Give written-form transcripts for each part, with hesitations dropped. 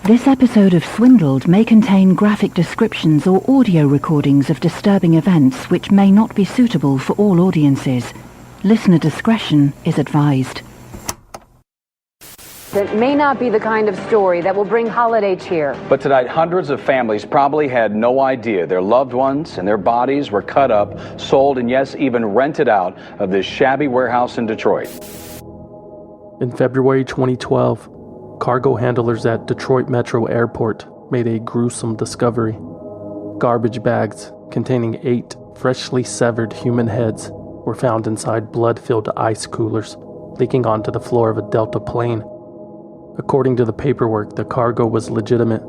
This episode of Swindled may contain graphic descriptions or audio recordings of disturbing events which may not be suitable for all audiences. Listener discretion is advised. That may not be the kind of story that will bring holiday cheer. But tonight, hundreds of families probably had no idea their loved ones and their bodies were cut up, sold, and yes, even rented out of this shabby warehouse in Detroit. In February 2012, cargo handlers at Detroit Metro Airport made a gruesome discovery. Garbage bags containing 8 freshly severed human heads were found inside blood-filled ice coolers, leaking onto the floor of a Delta plane. According to the paperwork, the cargo was legitimate.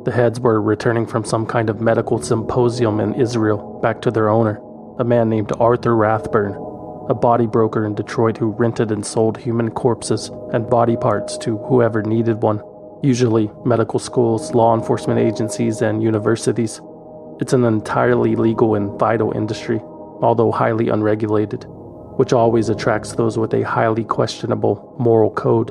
The heads were returning from some kind of medical symposium in Israel back to their owner, a man named Arthur Rathburn, a body broker in Detroit who rented and sold human corpses and body parts to whoever needed one, usually medical schools, law enforcement agencies, and universities. It's an entirely legal and vital industry, although highly unregulated, which always attracts those with a highly questionable moral code.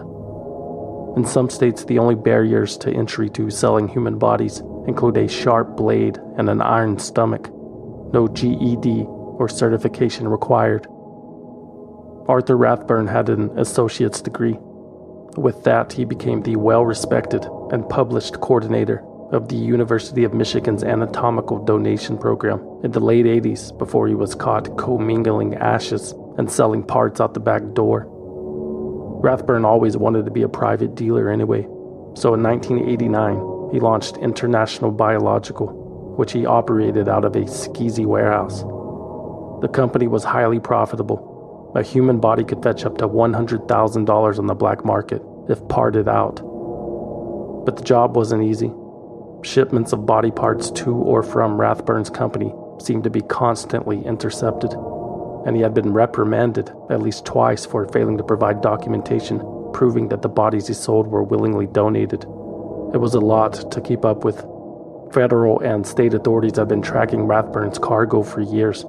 In some states, the only barriers to entry to selling human bodies include a sharp blade and an iron stomach. No GED or certification required. Arthur Rathburn had an associate's degree. With that, he became the well-respected and published coordinator of the University of Michigan's anatomical donation program in the late 80s before he was caught commingling ashes and selling parts out the back door. Rathburn always wanted to be a private dealer anyway, so in 1989, he launched International Biological, which he operated out of a skeezy warehouse. The company was highly profitable. A human body could fetch up to $100,000 on the black market if parted out. But the job wasn't easy. Shipments of body parts to or from Rathburn's company seemed to be constantly intercepted, and he had been reprimanded at least twice for failing to provide documentation proving that the bodies he sold were willingly donated. It was a lot to keep up with. Federal and state authorities had been tracking Rathburn's cargo for years.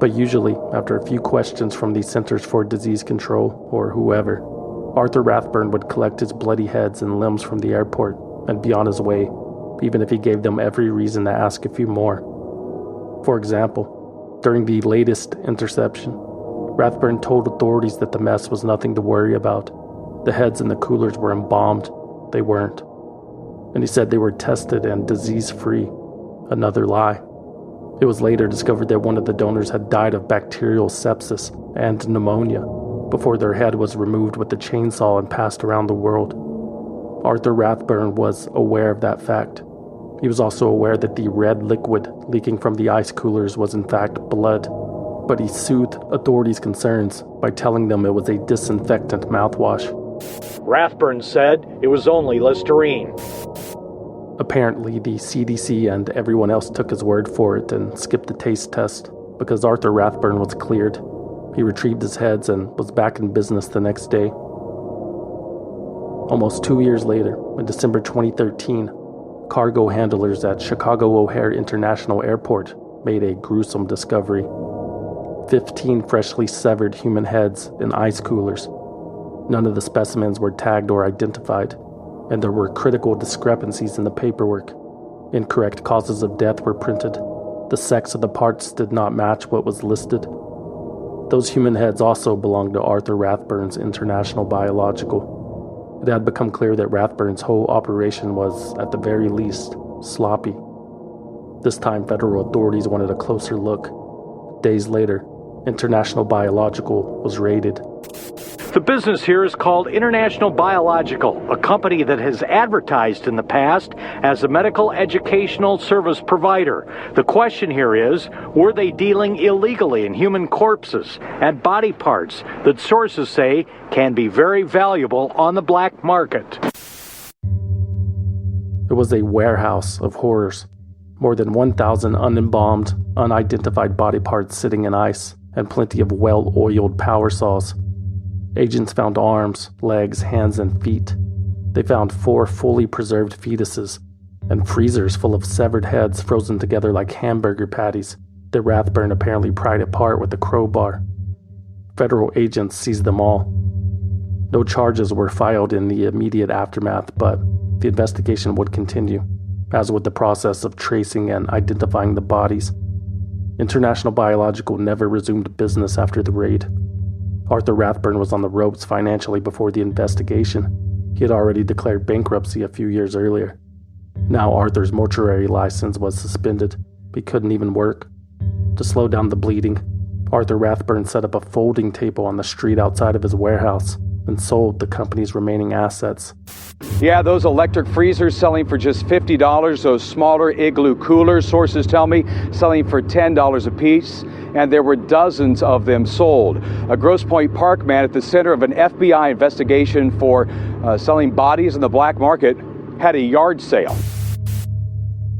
But usually, after a few questions from the Centers for Disease Control or whoever, Arthur Rathburn would collect his bloody heads and limbs from the airport and be on his way, even if he gave them every reason to ask a few more. For example, during the latest interception, Rathburn told authorities that the mess was nothing to worry about. The heads in the coolers were embalmed. They weren't. And he said they were tested and disease-free. Another lie. It was later discovered that one of the donors had died of bacterial sepsis and pneumonia before their head was removed with a chainsaw and passed around the world. Arthur Rathburn was aware of that fact. He was also aware that the red liquid leaking from the ice coolers was in fact blood, but he soothed authorities' concerns by telling them it was a disinfectant mouthwash. Rathburn said it was only Listerine. Apparently, the CDC and everyone else took his word for it and skipped the taste test because Arthur Rathburn was cleared. He retrieved his heads and was back in business the next day. Almost 2 years later, in December 2013, cargo handlers at Chicago O'Hare International Airport made a gruesome discovery. 15 freshly severed human heads in ice coolers. None of the specimens were tagged or identified, and there were critical discrepancies in the paperwork. Incorrect causes of death were printed. The sex of the parts did not match what was listed. Those human heads also belonged to Arthur Rathburn's International Biological. It had become clear that Rathburn's whole operation was, at the very least, sloppy. This time, federal authorities wanted a closer look. Days later, International Biological was raided. The business here is called International Biological, a company that has advertised in the past as a medical educational service provider. The question here is, were they dealing illegally in human corpses and body parts that sources say can be very valuable on the black market? It was a warehouse of horrors. More than 1,000 unembalmed, unidentified body parts sitting in ice, and plenty of well-oiled power saws. Agents found arms, legs, hands, and feet. They found 4 fully preserved fetuses and freezers full of severed heads frozen together like hamburger patties that Rathburn apparently pried apart with a crowbar. Federal agents seized them all. No charges were filed in the immediate aftermath, but the investigation would continue, as would the process of tracing and identifying the bodies. International Biological never resumed business after the raid. Arthur Rathburn was on the ropes financially before the investigation. He had already declared bankruptcy a few years earlier. Now Arthur's mortuary license was suspended. He couldn't even work. To slow down the bleeding, Arthur Rathburn set up a folding table on the street outside of his warehouse and sold the company's remaining assets. Yeah, those electric freezers selling for just $50, those smaller igloo coolers, sources tell me, selling for $10 a piece, and there were dozens of them sold. A Grosse Pointe Park man at the center of an FBI investigation for selling bodies in the black market had a yard sale.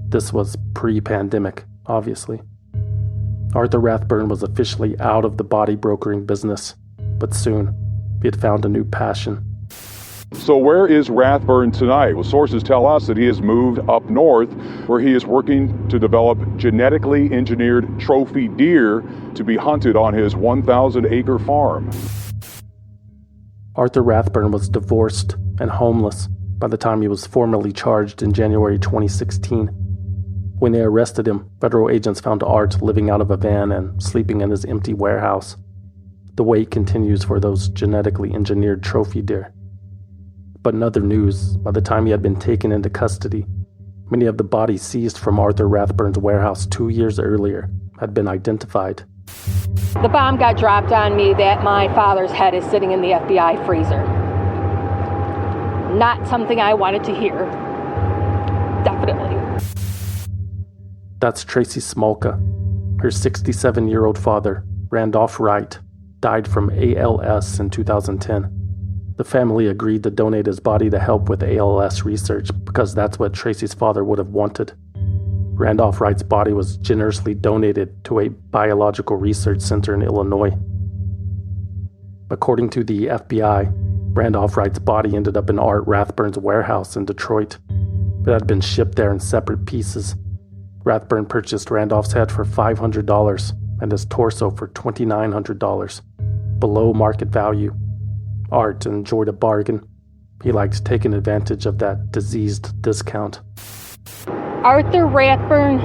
This was pre-pandemic, obviously. Arthur Rathburn was officially out of the body brokering business, but soon he had found a new passion. So where is Rathburn tonight? Well, sources tell us that he has moved up north, where he is working to develop genetically engineered trophy deer to be hunted on his 1,000-acre farm. Arthur Rathburn was divorced and homeless by the time he was formally charged in January 2016. When they arrested him, federal agents found Art living out of a van and sleeping in his empty warehouse. The wait continues for those genetically engineered trophy deer. But in other news, by the time he had been taken into custody, many of the bodies seized from Arthur Rathburn's warehouse 2 years earlier had been identified. The bomb got dropped on me that my father's head is sitting in the FBI freezer. Not something I wanted to hear. Definitely. That's Tracy Smolka. Her 67-year-old father, Randolph Wright, died from ALS in 2010. The family agreed to donate his body to help with ALS research because that's what Tracy's father would have wanted. Randolph Wright's body was generously donated to a biological research center in Illinois. According to the FBI, Randolph Wright's body ended up in Art Rathburn's warehouse in Detroit. It had been shipped there in separate pieces. Rathburn purchased Randolph's head for $500 and his torso for $2,900, below market value. Art enjoyed a bargain. He liked taking advantage of that diseased discount. Arthur Rathburn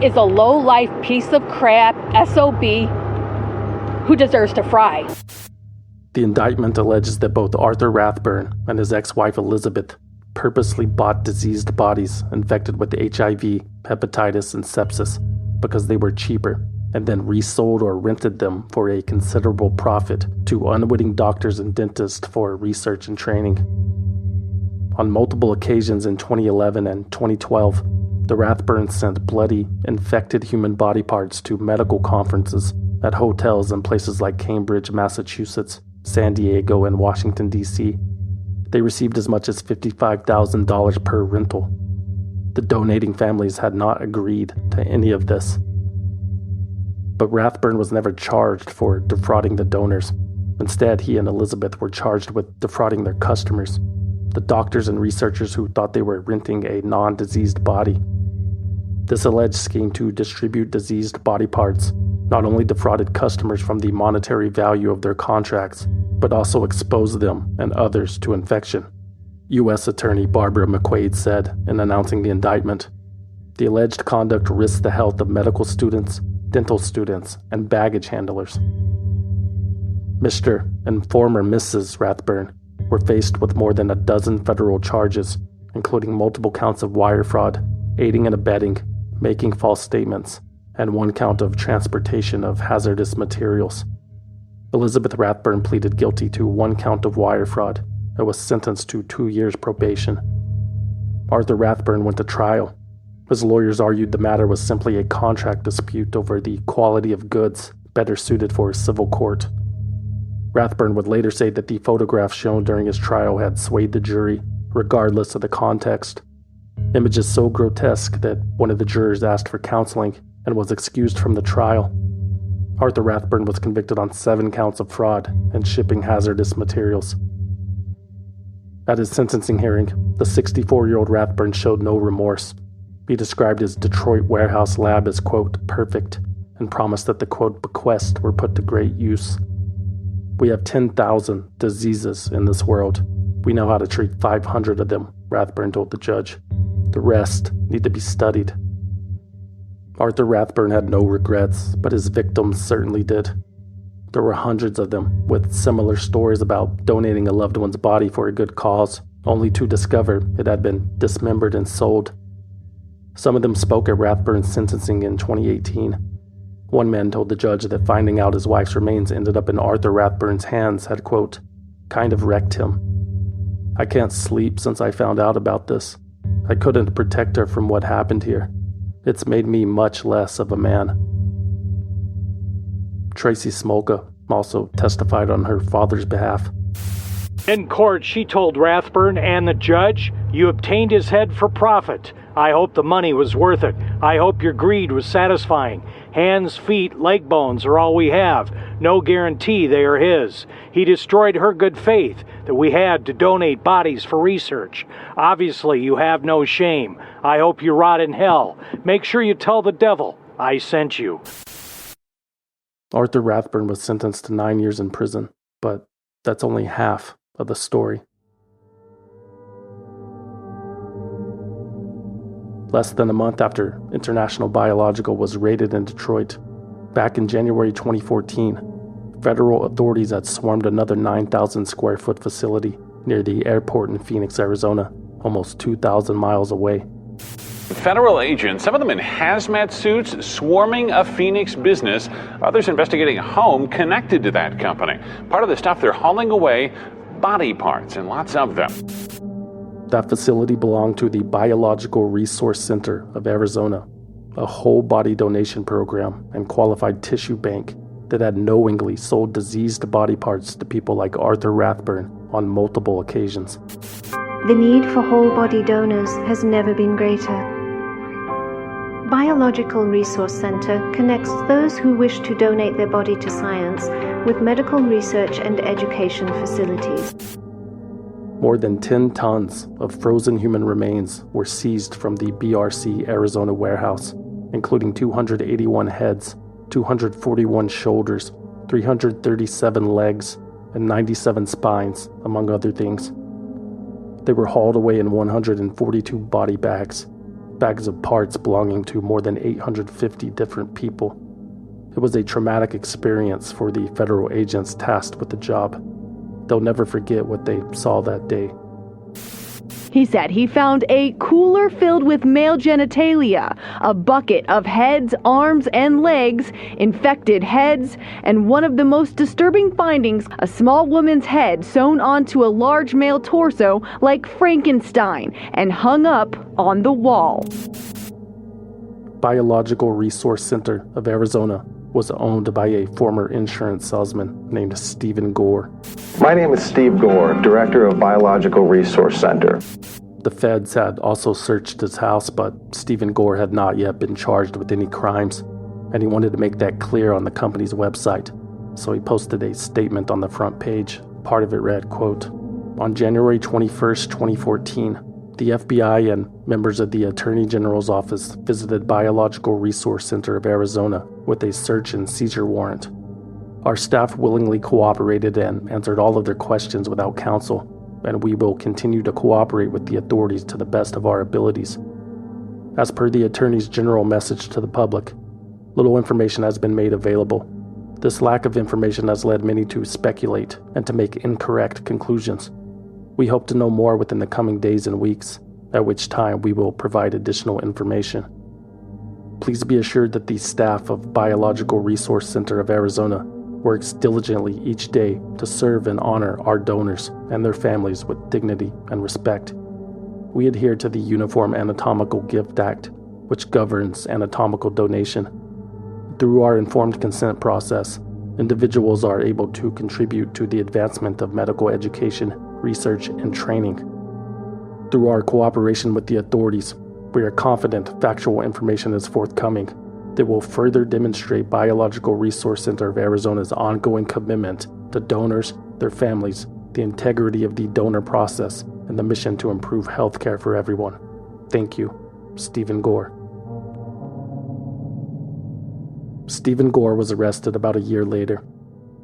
is a low-life piece of crap, SOB, who deserves to fry. The indictment alleges that both Arthur Rathburn and his ex-wife Elizabeth purposely bought diseased bodies infected with HIV, hepatitis, and sepsis because they were cheaper, and then resold or rented them for a considerable profit to unwitting doctors and dentists for research and training. On multiple occasions in 2011 and 2012, the Rathburns sent bloody, infected human body parts to medical conferences at hotels in places like Cambridge, Massachusetts, San Diego, and Washington, D.C. They received as much as $55,000 per rental. The donating families had not agreed to any of this. But Rathburn was never charged for defrauding the donors. Instead, he and Elizabeth were charged with defrauding their customers, the doctors and researchers who thought they were renting a non-diseased body. This alleged scheme to distribute diseased body parts not only defrauded customers from the monetary value of their contracts, but also exposed them and others to infection. U.S. Attorney Barbara McQuaid said in announcing the indictment, "The alleged conduct risks the health of medical students, dental students, and baggage handlers." Mr. and former Mrs. Rathburn were faced with more than a dozen federal charges, including multiple counts of wire fraud, aiding and abetting, making false statements, and one count of transportation of hazardous materials. Elizabeth Rathburn pleaded guilty to one count of wire fraud and was sentenced to 2 years probation. Arthur Rathburn went to trial. His lawyers argued the matter was simply a contract dispute over the quality of goods better suited for a civil court. Rathburn would later say that the photographs shown during his trial had swayed the jury, regardless of the context. Images so grotesque that one of the jurors asked for counseling and was excused from the trial. Arthur Rathburn was convicted on 7 counts of fraud and shipping hazardous materials. At his sentencing hearing, the 64-year-old Rathburn showed no remorse. He described his Detroit warehouse lab as, quote, perfect, and promised that the, quote, bequests were put to great use. "We have 10,000 diseases in this world. We know how to treat 500 of them," Rathburn told the judge. The rest need to be studied. Arthur Rathburn had no regrets, but his victims certainly did. There were hundreds of them, with similar stories about donating a loved one's body for a good cause, only to discover it had been dismembered and sold. Some of them spoke at Rathburn's sentencing in 2018. One man told the judge that finding out his wife's remains ended up in Arthur Rathburn's hands had, quote, kind of wrecked him. I can't sleep since I found out about this. I couldn't protect her from what happened here. It's made me much less of a man. Tracy Smolka also testified on her father's behalf. In court, she told Rathburn and the judge, "You obtained his head for profit. I hope the money was worth it. I hope your greed was satisfying. Hands, feet, leg bones are all we have. No guarantee they are his. He destroyed her good faith that we had to donate bodies for research. Obviously, you have no shame. I hope you rot in hell. Make sure you tell the devil I sent you." Arthur Rathburn was sentenced to 9 years in prison, but that's only half of the story. Less than a month after International Biological was raided in Detroit, back in January 2014, federal authorities had swarmed another 9,000 square foot facility near the airport in Phoenix, Arizona, almost 2,000 miles away. Federal agents, some of them in hazmat suits, swarming a Phoenix business, others investigating a home connected to that company. Part of the stuff they're hauling away, body parts, and lots of them. That facility belonged to the Biological Resource Center of Arizona, a whole body donation program and qualified tissue bank that had knowingly sold diseased body parts to people like Arthur Rathburn on multiple occasions. The need for whole body donors has never been greater. Biological Resource Center connects those who wish to donate their body to science with medical research and education facilities. More than 10 tons of frozen human remains were seized from the BRC Arizona warehouse, including 281 heads, 241 shoulders, 337 legs, and 97 spines, among other things. They were hauled away in 142 body bags of parts belonging to more than 850 different people. It was a traumatic experience for the federal agents tasked with the job. They'll never forget what they saw that day. He said he found a cooler filled with male genitalia, a bucket of heads, arms, and legs, infected heads, and one of the most disturbing findings, a small woman's head sewn onto a large male torso like Frankenstein and hung up on the wall. Biological Resource Center of Arizona was owned by a former insurance salesman named Stephen Gore. My name is Steve Gore, Director of Biological Resource Center. The feds had also searched his house, but Stephen Gore had not yet been charged with any crimes, and he wanted to make that clear on the company's website. So he posted a statement on the front page. Part of it read, quote, "On January 21st, 2014, the FBI and members of the Attorney General's office visited Biological Resource Center of Arizona with a search and seizure warrant. Our staff willingly cooperated and answered all of their questions without counsel, and we will continue to cooperate with the authorities to the best of our abilities. As per the Attorney's General message to the public, little information has been made available. This lack of information has led many to speculate and to make incorrect conclusions. We hope to know more within the coming days and weeks, at which time we will provide additional information. Please be assured that the staff of Biological Resource Center of Arizona works diligently each day to serve and honor our donors and their families with dignity and respect. We adhere to the Uniform Anatomical Gift Act, which governs anatomical donation. Through our informed consent process, individuals are able to contribute to the advancement of medical education, research, and training. Through our cooperation with the authorities, we are confident factual information is forthcoming that will further demonstrate Biological Resource Center of Arizona's ongoing commitment to donors, their families, the integrity of the donor process, and the mission to improve healthcare for everyone. Thank you, Stephen Gore." Stephen Gore was arrested about a year later.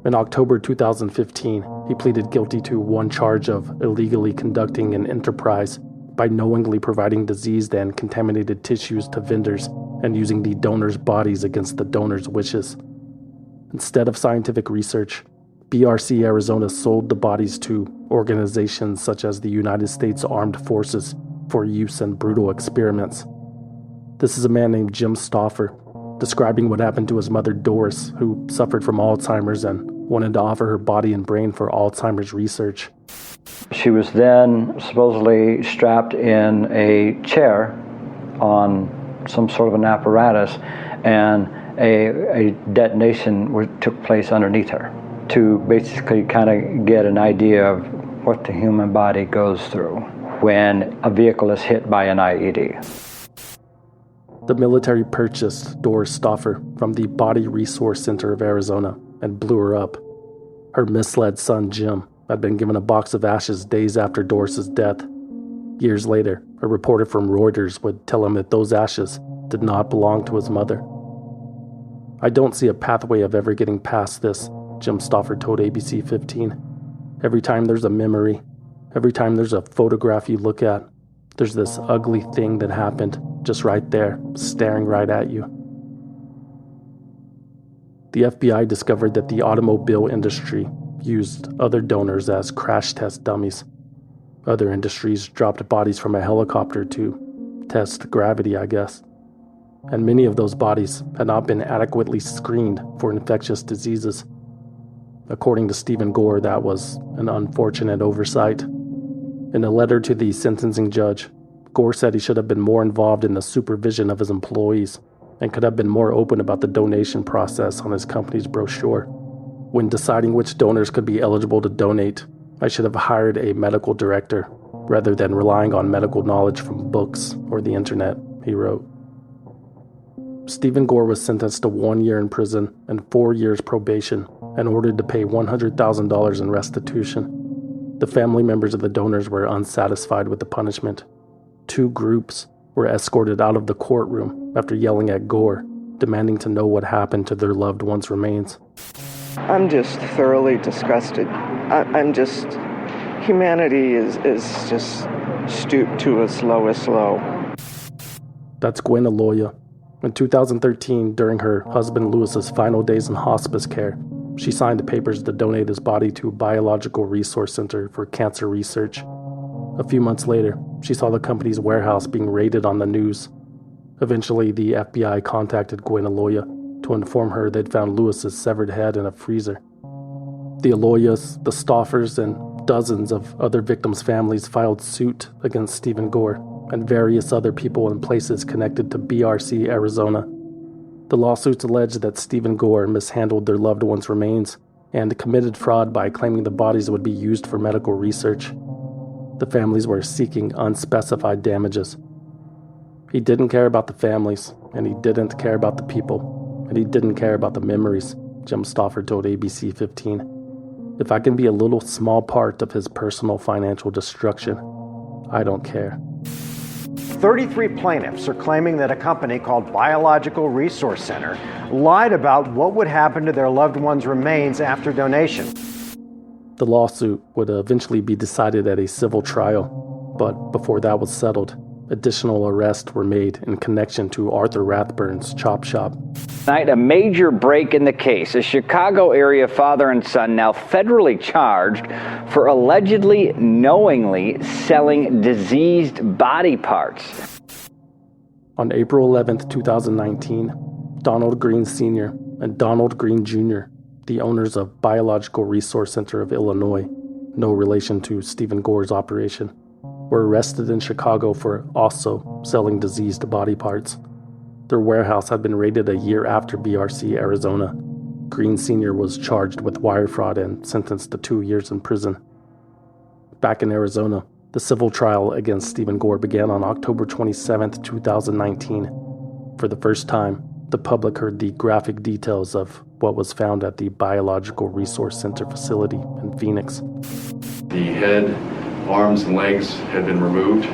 In October 2015, he pleaded guilty to one charge of illegally conducting an enterprise by knowingly providing diseased and contaminated tissues to vendors and using the donors' bodies against the donors' wishes. Instead of scientific research, BRC Arizona sold the bodies to organizations such as the United States Armed Forces for use in brutal experiments. This is a man named Jim Stauffer, describing what happened to his mother Doris, who suffered from Alzheimer's and wanted to offer her body and brain for Alzheimer's research. She was then supposedly strapped in a chair on some sort of an apparatus, and a detonation took place underneath her to basically kind of get an idea of what the human body goes through when a vehicle is hit by an IED. The military purchased Doris Stauffer from the Body Resource Center of Arizona and blew her up. Her misled son, Jim, had been given a box of ashes days after Doris's death. Years later, a reporter from Reuters would tell him that those ashes did not belong to his mother. "I don't see a pathway of ever getting past this," Jim Stauffer told ABC 15. "Every time there's a memory, every time there's a photograph you look at, there's this ugly thing that happened just right there, staring right at you." The FBI discovered that the automobile industry used other donors as crash test dummies. Other industries dropped bodies from a helicopter to test gravity, I guess. And many of those bodies had not been adequately screened for infectious diseases. According to Stephen Gore, that was an unfortunate oversight. In a letter to the sentencing judge, Gore said he should have been more involved in the supervision of his employees and could have been more open about the donation process on his company's brochure. "When deciding which donors could be eligible to donate, I should have hired a medical director rather than relying on medical knowledge from books or the internet," he wrote. Stephen Gore was sentenced to 1 year in prison and 4 years probation and ordered to pay $100,000 in restitution. The family members of the donors were unsatisfied with the punishment. 2 groups were escorted out of the courtroom after yelling at Gore, demanding to know what happened to their loved one's remains. I'm just thoroughly disgusted. Humanity is just stooped to its lowest low. That's Gwen Aloya. In 2013, during her husband Lewis's final days in hospice care, she signed the papers to donate his body to Biological Resource Center for cancer research. A few months later, she saw the company's warehouse being raided on the news. Eventually, the FBI contacted Gwen Aloya to inform her they'd found Lewis's severed head in a freezer. The Aloyas, the Stauffers, and dozens of other victims' families filed suit against Stephen Gore and various other people in places connected to BRC Arizona. The lawsuits alleged that Stephen Gore mishandled their loved ones' remains and committed fraud by claiming the bodies would be used for medical research. The families were seeking unspecified damages. He didn't care about the families, and he didn't care about the people, and he didn't care about the memories, Jim Stauffer told ABC 15. "If I can be a little small part of his personal financial destruction, I don't care." 33 plaintiffs are claiming that a company called Biological Resource Center lied about what would happen to their loved ones' remains after donation. The lawsuit would eventually be decided at a civil trial, but before that was settled, additional arrests were made in connection to Arthur Rathburn's chop shop. Tonight, a major break in the case. A Chicago area father and son now federally charged for allegedly knowingly selling diseased body parts. On April 11, 2019, Donald Green Sr. and Donald Green Jr., the owners of Biological Resource Center of Illinois, no relation to Stephen Gore's operation, were arrested in Chicago for also selling diseased body parts. Their warehouse had been raided a year after BRC Arizona. Green Sr. was charged with wire fraud and sentenced to 2 years in prison. Back in Arizona, the civil trial against Stephen Gore began on October 27, 2019. For the first time, the public heard the graphic details of what was found at the Biological Resource Center facility in Phoenix. The head, arms, and legs had been removed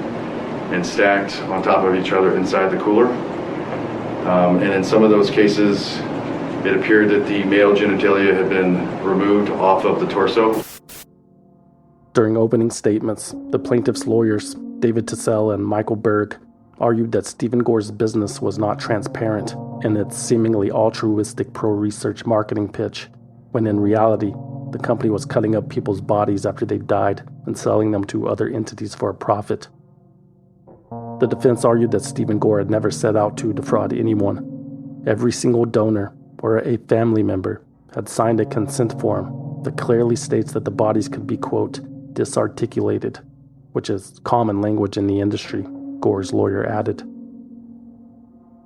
and stacked on top of each other inside the cooler. And in some of those cases, it appeared that the male genitalia had been removed off of the torso. During opening statements, the plaintiff's lawyers David Tissell and Michael Berg argued that Stephen Gore's business was not transparent in its seemingly altruistic pro-research marketing pitch, when in reality, the company was cutting up people's bodies after they died and selling them to other entities for a profit. The defense argued that Stephen Gore had never set out to defraud anyone. Every single donor or a family member had signed a consent form that clearly states that the bodies could be, quote, disarticulated, which is common language in the industry, Gore's lawyer added.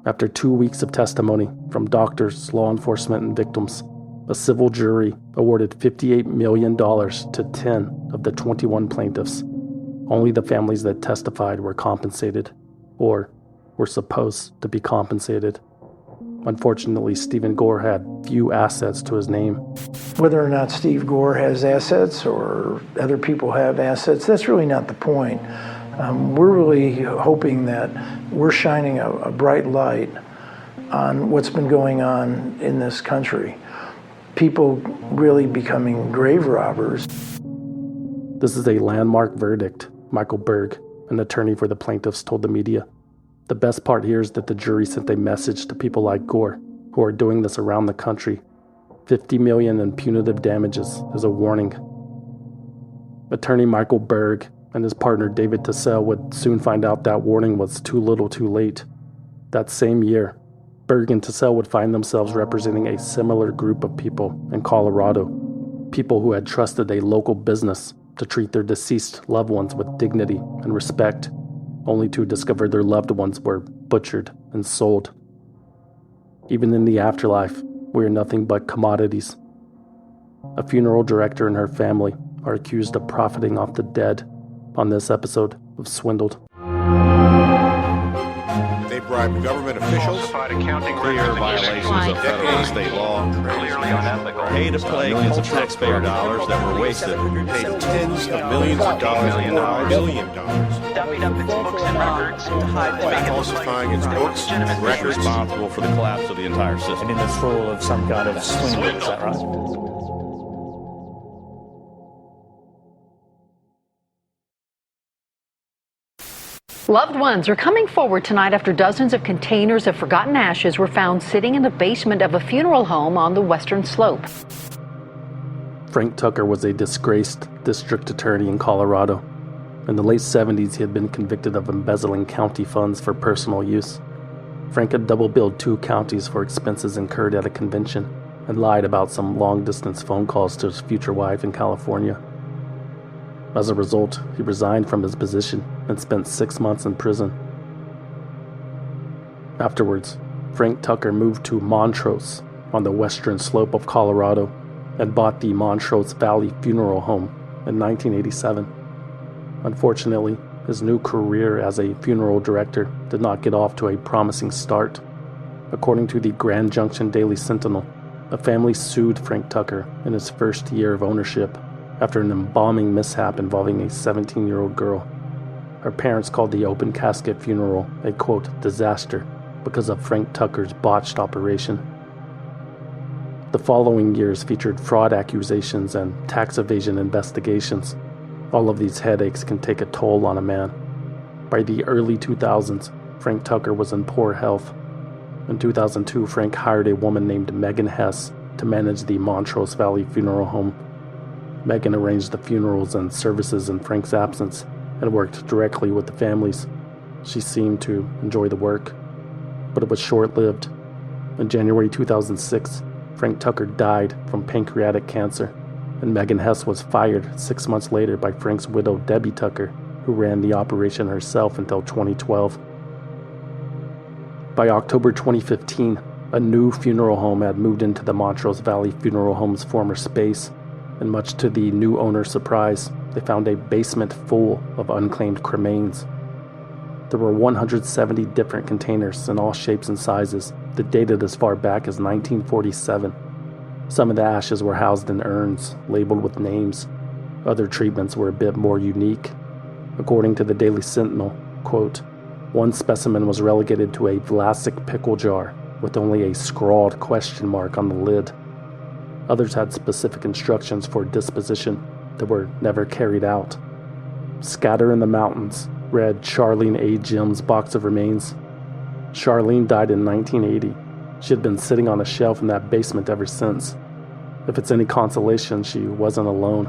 After 2 weeks of testimony from doctors, law enforcement, and victims, a civil jury awarded $58 million to 10 of the 21 plaintiffs. Only the families that testified were compensated, or were supposed to be compensated. Unfortunately, Stephen Gore had few assets to his name. Whether or not Steve Gore has assets or other people have assets, that's really not the point. We're really hoping that we're shining a bright light on what's been going on in this country. People really becoming grave robbers. This is a landmark verdict, Michael Berg, an attorney for the plaintiffs, told the media. The best part here is that the jury sent a message to people like Gore, who are doing this around the country. $50 million in punitive damages is a warning. Attorney Michael Berg and his partner David Tissell would soon find out that warning was too little too late. That same year, Berg and Tissell would find themselves representing a similar group of people in Colorado, people who had trusted a local business to treat their deceased loved ones with dignity and respect, only to discover their loved ones were butchered and sold. Even in the afterlife, we are nothing but commodities. A funeral director and her family are accused of profiting off the dead on this episode of Swindled. They bribed government officials, clear violations of federal and state law, clearly unethical, paid to play millions of taxpayer dollars that were wasted, paid tens of millions of dollars, $1 billion. Dummied up its books and records to hide the by falsifying its books and records, responsible for the collapse of the entire system. And in the role of some kind of swindle, is that right? Loved ones are coming forward tonight after dozens of containers of forgotten ashes were found sitting in the basement of a funeral home on the western slope. Frank Tucker was a disgraced district attorney in Colorado. In the late 70s, he had been convicted of embezzling county funds for personal use. Frank had double-billed 2 counties for expenses incurred at a convention and lied about some long-distance phone calls to his future wife in California. As a result, he resigned from his position and spent 6 months in prison. Afterwards, Frank Tucker moved to Montrose on the western slope of Colorado and bought the Montrose Valley Funeral Home in 1987. Unfortunately, his new career as a funeral director did not get off to a promising start. According to the Grand Junction Daily Sentinel, a family sued Frank Tucker in his first year of ownership after an embalming mishap involving a 17-year-old girl. Her parents called the open casket funeral a, quote, disaster because of Frank Tucker's botched operation. The following years featured fraud accusations and tax evasion investigations. All of these headaches can take a toll on a man. By the early 2000s, Frank Tucker was in poor health. In 2002, Frank hired a woman named Megan Hess to manage the Montrose Valley Funeral Home. Megan arranged the funerals and services in Frank's absence and worked directly with the families. She seemed to enjoy the work, but it was short-lived. In January 2006, Frank Tucker died from pancreatic cancer, and Megan Hess was fired 6 months later by Frank's widow, Debbie Tucker, who ran the operation herself until 2012. By October 2015, a new funeral home had moved into the Montrose Valley Funeral Home's former space, and much to the new owner's surprise, they found a basement full of unclaimed cremains. There were 170 different containers in all shapes and sizes that dated as far back as 1947. Some of the ashes were housed in urns, labeled with names. Other treatments were a bit more unique. According to the Daily Sentinel, quote, one specimen was relegated to a Vlasic pickle jar with only a scrawled question mark on the lid. Others had specific instructions for disposition that were never carried out. Scatter in the mountains read Charlene A. Jim's box of remains. Charlene died in 1980. She had been sitting on a shelf in that basement ever since. If it's any consolation, she wasn't alone.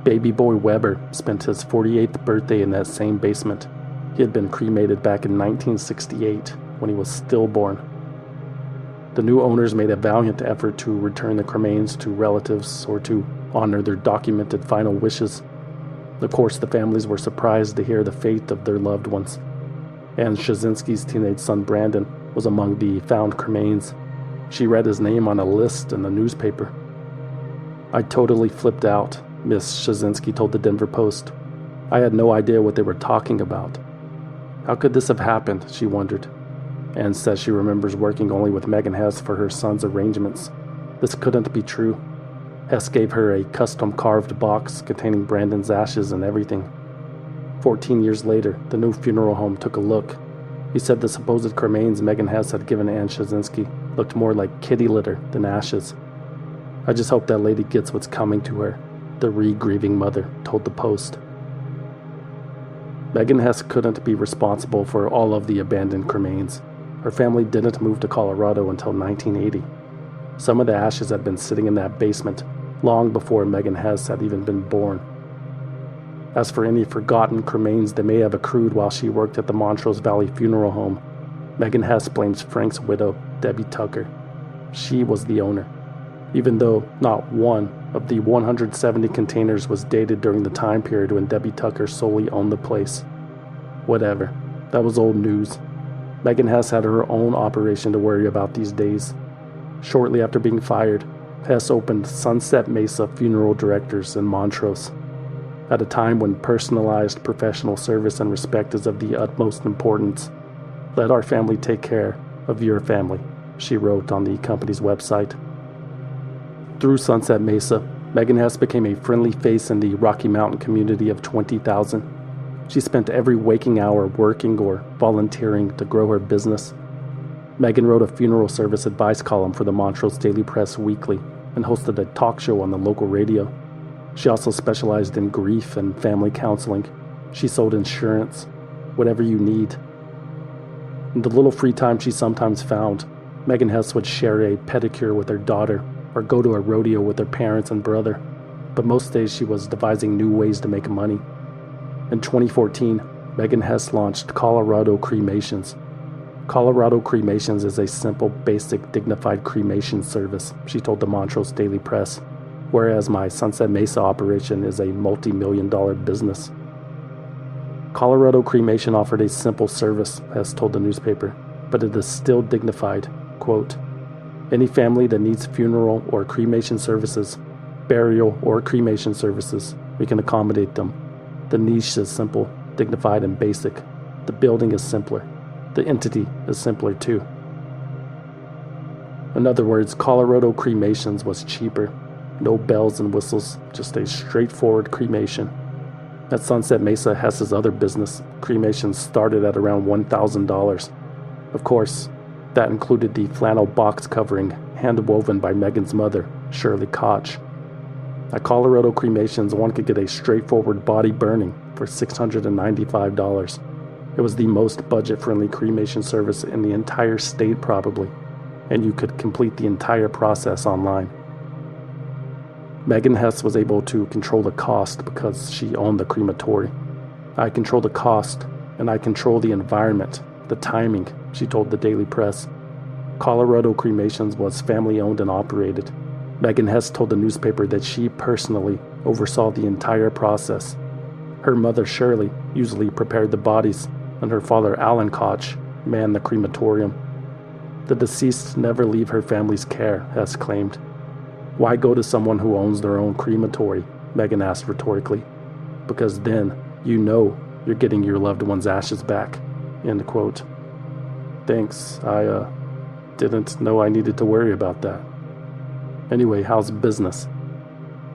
Baby boy Weber spent his 48th birthday in that same basement. He had been cremated back in 1968 when he was stillborn. The new owners made a valiant effort to return the cremains to relatives or to honor their documented final wishes. Of course, the families were surprised to hear the fate of their loved ones. Ann Shazinski's teenage son Brandon was among the found cremains. She read his name on a list in the newspaper. "I totally flipped out," Miss Shazinski told the Denver Post. "I had no idea what they were talking about. How could this have happened?" she wondered. Ann says she remembers working only with Megan Hess for her son's arrangements. This couldn't be true. Hess gave her a custom-carved box containing Brandon's ashes and everything. 14 years later, the new funeral home took a look. He said the supposed cremains Megan Hess had given Ann Shazinski looked more like kitty litter than ashes. "I just hope that lady gets what's coming to her," the re-grieving mother told the Post. Megan Hess couldn't be responsible for all of the abandoned cremains. Her family didn't move to Colorado until 1980. Some of the ashes had been sitting in that basement long before Megan Hess had even been born. As for any forgotten cremains that may have accrued while she worked at the Montrose Valley Funeral Home, Megan Hess blames Frank's widow, Debbie Tucker. She was the owner, even though not one of the 170 containers was dated during the time period when Debbie Tucker solely owned the place. Whatever, that was old news. Megan Hess had her own operation to worry about these days. Shortly after being fired, Hess opened Sunset Mesa Funeral Directors in Montrose. At a time when personalized professional service and respect is of the utmost importance, let our family take care of your family, she wrote on the company's website. Through Sunset Mesa, Megan Hess became a friendly face in the Rocky Mountain community of 20,000. She spent every waking hour working or volunteering to grow her business. Megan wrote a funeral service advice column for the Montrose Daily Press weekly and hosted a talk show on the local radio. She also specialized in grief and family counseling. She sold insurance, whatever you need. In the little free time she sometimes found, Megan Hess would share a pedicure with her daughter or go to a rodeo with her parents and brother. But most days she was devising new ways to make money. In 2014, Megan Hess launched Colorado Cremations. Colorado Cremations is a simple, basic, dignified cremation service, she told the Montrose Daily Press, whereas my Sunset Mesa operation is a multi-million-dollar business. Colorado Cremation offered a simple service, Hess told the newspaper, but it is still dignified. Quote, "Any family that needs funeral or cremation services, burial or cremation services, we can accommodate them. The niche is simple, dignified, and basic. The building is simpler. The entity is simpler too." In other words, Colorado Cremations was cheaper. No bells and whistles, just a straightforward cremation. At Sunset Mesa, Hess's other business, cremations started at around $1,000. Of course, that included the flannel box covering hand-woven by Megan's mother, Shirley Koch. At Colorado Cremations, one could get a straightforward body burning for $695. It was the most budget-friendly cremation service in the entire state probably, and you could complete the entire process online. Megan Hess was able to control the cost because she owned the crematory. "I control the cost, and I control the environment, the timing," she told the Daily Press. Colorado Cremations was family-owned and operated. Megan Hess told the newspaper that she personally oversaw the entire process. Her mother, Shirley, usually prepared the bodies, and her father, Alan Koch, manned the crematorium. The deceased never leave her family's care, Hess claimed. "Why go to someone who owns their own crematory?" Megan asked rhetorically. "Because then you know you're getting your loved one's ashes back." End quote. Thanks, I didn't know I needed to worry about that. Anyway, how's business?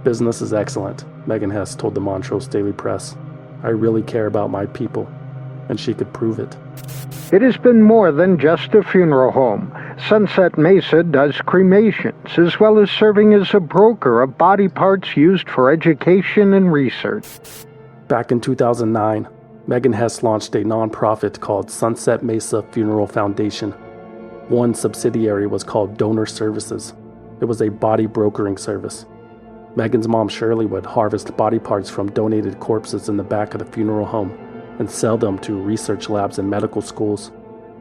Business is excellent, Megan Hess told the Montrose Daily Press. "I really care about my people," and she could prove it. It has been more than just a funeral home. Sunset Mesa does cremations, as well as serving as a broker of body parts used for education and research. Back in 2009, Megan Hess launched a nonprofit called Sunset Mesa Funeral Foundation. One subsidiary was called Donor Services. It was a body brokering service. Megan's mom Shirley would harvest body parts from donated corpses in the back of the funeral home and sell them to research labs and medical schools.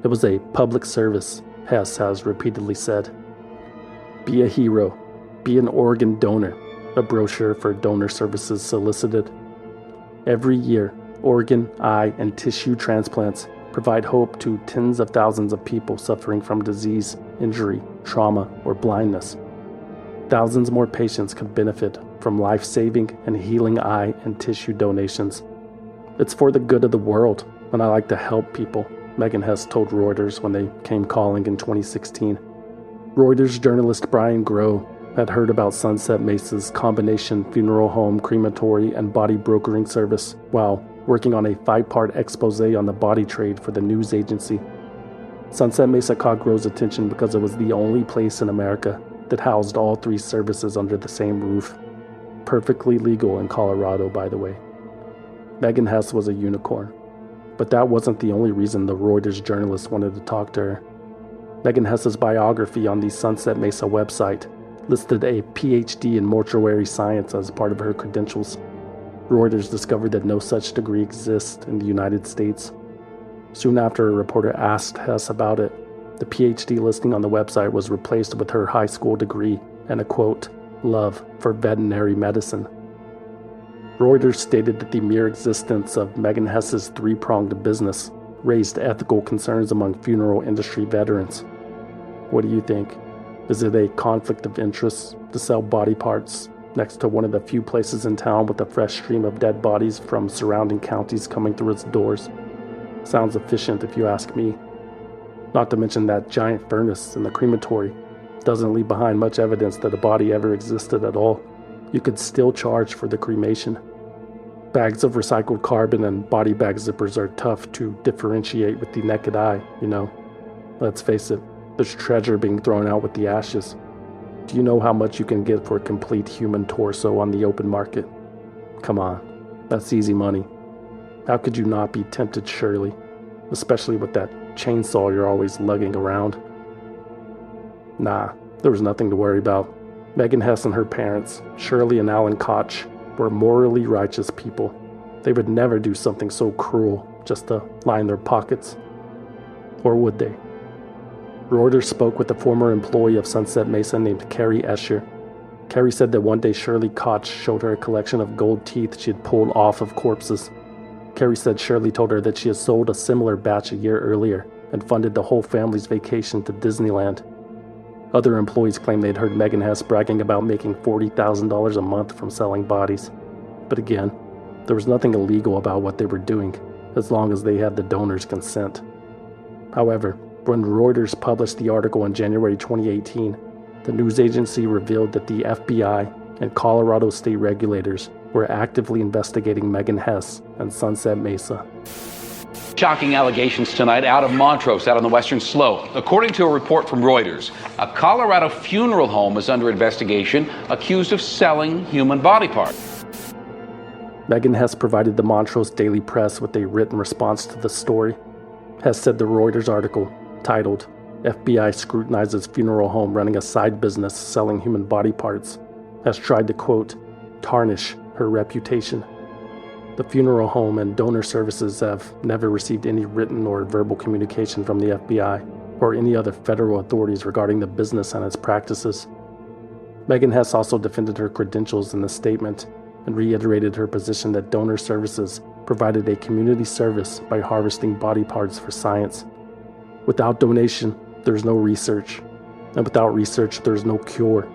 It was a public service, Hess has repeatedly said. Be a hero. Be an organ donor, a brochure for donor services solicited. Every year, organ, eye, and tissue transplants provide hope to tens of thousands of people suffering from disease, injury, trauma, or blindness. Thousands more patients could benefit from life-saving and healing eye and tissue donations. It's for the good of the world, and I like to help people, Megan Hess told Reuters when they came calling in 2016. Reuters journalist Brian Groh had heard about Sunset Mesa's combination funeral home, crematory, and body brokering service while working on a 5-part expose on the body trade for the news agency. Sunset Mesa caught Groh's attention because it was the only place in America that housed all 3 services under the same roof. Perfectly legal in Colorado, by the way. Megan Hess was a unicorn. But that wasn't the only reason the Reuters journalist wanted to talk to her. Megan Hess's biography on the Sunset Mesa website listed a PhD in mortuary science as part of her credentials. Reuters discovered that no such degree exists in the United States. Soon after a reporter asked Hess about it, the PhD listing on the website was replaced with her high school degree and a quote, love for veterinary medicine. Reuters stated that the mere existence of Megan Hess's 3-pronged business raised ethical concerns among funeral industry veterans. What do you think? Is it a conflict of interest to sell body parts next to one of the few places in town with a fresh stream of dead bodies from surrounding counties coming through its doors? Sounds efficient if you ask me. Not to mention that giant furnace in the crematory doesn't leave behind much evidence that a body ever existed at all. You could still charge for the cremation. Bags of recycled carbon and body bag zippers are tough to differentiate with the naked eye, you know. Let's face it, there's treasure being thrown out with the ashes. Do you know how much you can get for a complete human torso on the open market? Come on, that's easy money. How could you not be tempted, Shirley? Especially with that chainsaw you're always lugging around. Nah, there was nothing to worry about. Megan Hess and her parents, Shirley and Alan Koch, were morally righteous people. They would never do something so cruel just to line their pockets. Or would they? Reuters spoke with a former employee of Sunset Mesa named Carrie Escher. Carrie said that one day Shirley Koch showed her a collection of gold teeth she had pulled off of corpses. Carrie said Shirley told her that she had sold a similar batch a year earlier and funded the whole family's vacation to Disneyland. Other employees claimed they'd heard Megan Hess bragging about making $40,000 a month from selling bodies. But again, there was nothing illegal about what they were doing, as long as they had the donor's consent. However, when Reuters published the article in January 2018, the news agency revealed that the FBI and Colorado state regulators were actively investigating Megan Hess and Sunset Mesa. Shocking allegations tonight out of Montrose, out on the western slope. According to a report from Reuters, a Colorado funeral home is under investigation, accused of selling human body parts. Megan Hess provided the Montrose Daily Press with a written response to the story. Hess said the Reuters article, titled, FBI Scrutinizes Funeral Home Running a Side Business Selling Human Body Parts, has tried to, quote, tarnish her reputation. The funeral home and donor services have never received any written or verbal communication from the FBI or any other federal authorities regarding the business and its practices. Megan Hess also defended her credentials in the statement and reiterated her position that donor services provided a community service by harvesting body parts for science. Without donation, there's no research, and without research, there's no cure.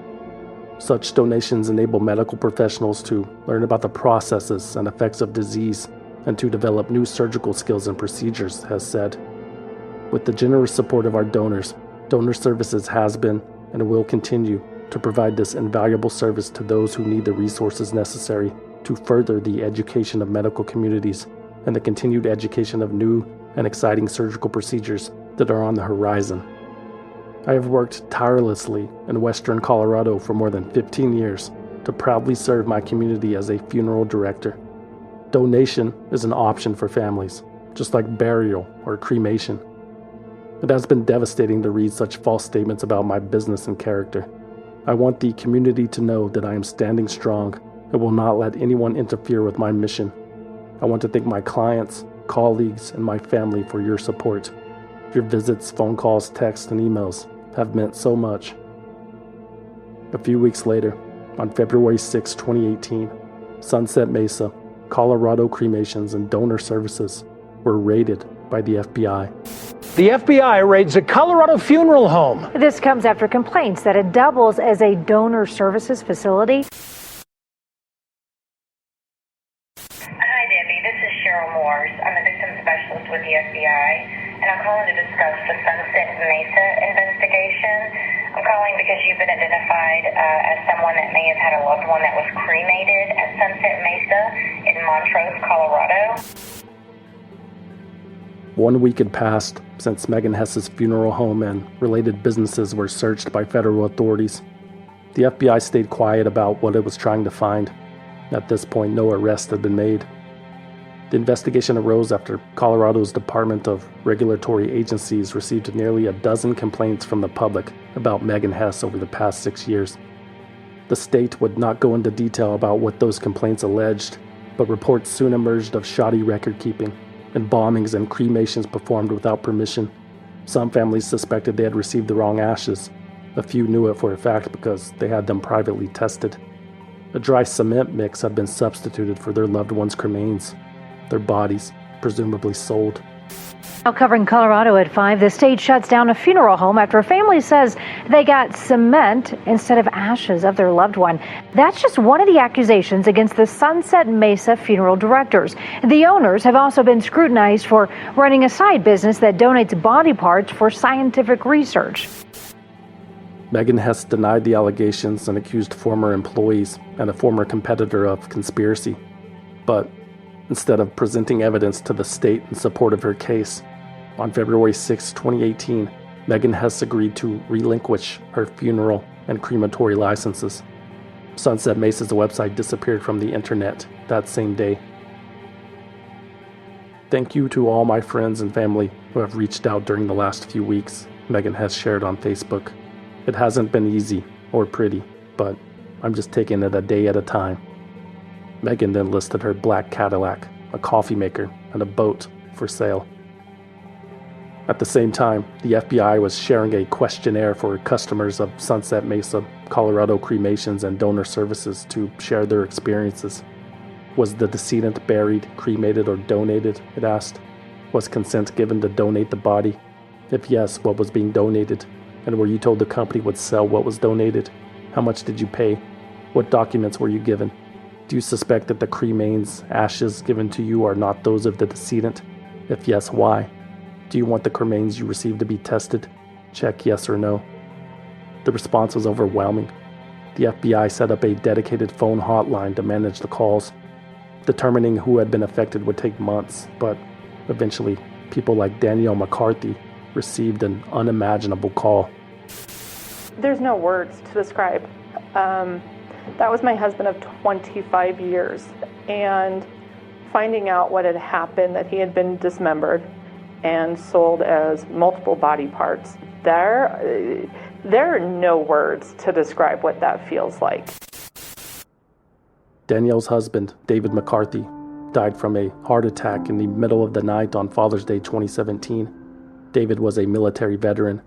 Such donations enable medical professionals to learn about the processes and effects of disease and to develop new surgical skills and procedures, Hess said. With the generous support of our donors, Donor Services has been and will continue to provide this invaluable service to those who need the resources necessary to further the education of medical communities and the continued education of new and exciting surgical procedures that are on the horizon. I have worked tirelessly in western Colorado for more than 15 years to proudly serve my community as a funeral director. Donation is an option for families, just like burial or cremation. It has been devastating to read such false statements about my business and character. I want the community to know that I am standing strong and will not let anyone interfere with my mission. I want to thank my clients, colleagues, and my family for your support. Your visits, phone calls, texts, and emails have meant so much. A few weeks later, on February 6, 2018, Sunset Mesa, Colorado Cremations and Donor Services were raided by the FBI. The FBI raids a Colorado funeral home. This comes after complaints that it doubles as a donor services facility. Hi, Debbie. This is Cheryl Moores. I'm a victim specialist with the FBI, and I'm calling to discuss the Sunset Mesa investigation. I'm calling because you've been identified as someone that may have had a loved one that was cremated at Sunset Mesa in Montrose, Colorado. 1 week had passed since Megan Hess's funeral home and related businesses were searched by federal authorities. The FBI stayed quiet about what it was trying to find. At this point, no arrests had been made. The investigation arose after Colorado's Department of Regulatory Agencies received nearly a dozen complaints from the public about Megan Hess over the past 6 years. The state would not go into detail about what those complaints alleged, but reports soon emerged of shoddy record-keeping and bombings and cremations performed without permission. Some families suspected they had received the wrong ashes. A few knew it for a fact because they had them privately tested. A dry cement mix had been substituted for their loved ones' cremains, their bodies presumably sold. Now covering Colorado at 5, the state shuts down a funeral home after a family says they got cement instead of ashes of their loved one. That's just one of the accusations against the Sunset Mesa funeral directors. The owners have also been scrutinized for running a side business that donates body parts for scientific research. Megan Hess denied the allegations and accused former employees and a former competitor of conspiracy. But instead of presenting evidence to the state in support of her case, on February 6, 2018, Megan Hess agreed to relinquish her funeral and crematory licenses. Sunset Mesa's website disappeared from the internet that same day. Thank you to all my friends and family who have reached out during the last few weeks, Megan Hess shared on Facebook. It hasn't been easy or pretty, but I'm just taking it a day at a time. Megan then listed her black Cadillac, a coffee maker, and a boat for sale. At the same time, the FBI was sharing a questionnaire for customers of Sunset Mesa, Colorado Cremations and Donor Services to share their experiences. Was the decedent buried, cremated, or donated? It asked. Was consent given to donate the body? If yes, what was being donated? And were you told the company would sell what was donated? How much did you pay? What documents were you given? Do you suspect that the cremains, ashes given to you are not those of the decedent? If yes, why? Do you want the cremains you received to be tested? Check yes or no. The response was overwhelming. The FBI set up a dedicated phone hotline to manage the calls. Determining who had been affected would take months, but eventually, people like Danielle McCarthy received an unimaginable call. There's no words to describe. That was my husband of 25 years, and finding out what had happened, that he had been dismembered and sold as multiple body parts, there are no words to describe what that feels like. Danielle's husband, David McCarthy, died from a heart attack in the middle of the night on Father's Day 2017. David was a military veteran.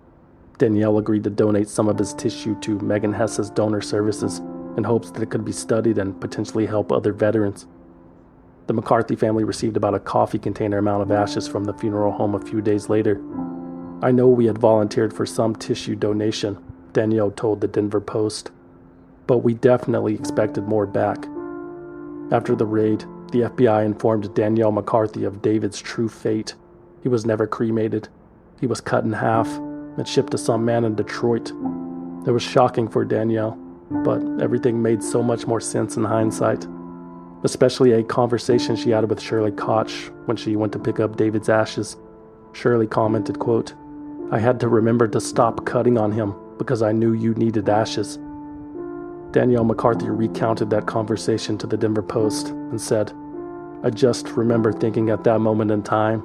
Danielle agreed to donate some of his tissue to Megan Hess's Donor Services in hopes that it could be studied and potentially help other veterans. The McCarthy family received about a coffee container amount of ashes from the funeral home a few days later. I know we had volunteered for some tissue donation, Danielle told the Denver Post, but we definitely expected more back. After the raid, the FBI informed Danielle McCarthy of David's true fate. He was never cremated. He was cut in half and shipped to some man in Detroit. It was shocking for Danielle, but everything made so much more sense in hindsight. Especially a conversation she had with Shirley Koch when she went to pick up David's ashes. Shirley commented, quote, "I had to remember to stop cutting on him because I knew you needed ashes." Danielle McCarthy recounted that conversation to the Denver Post and said, I just remember thinking at that moment in time,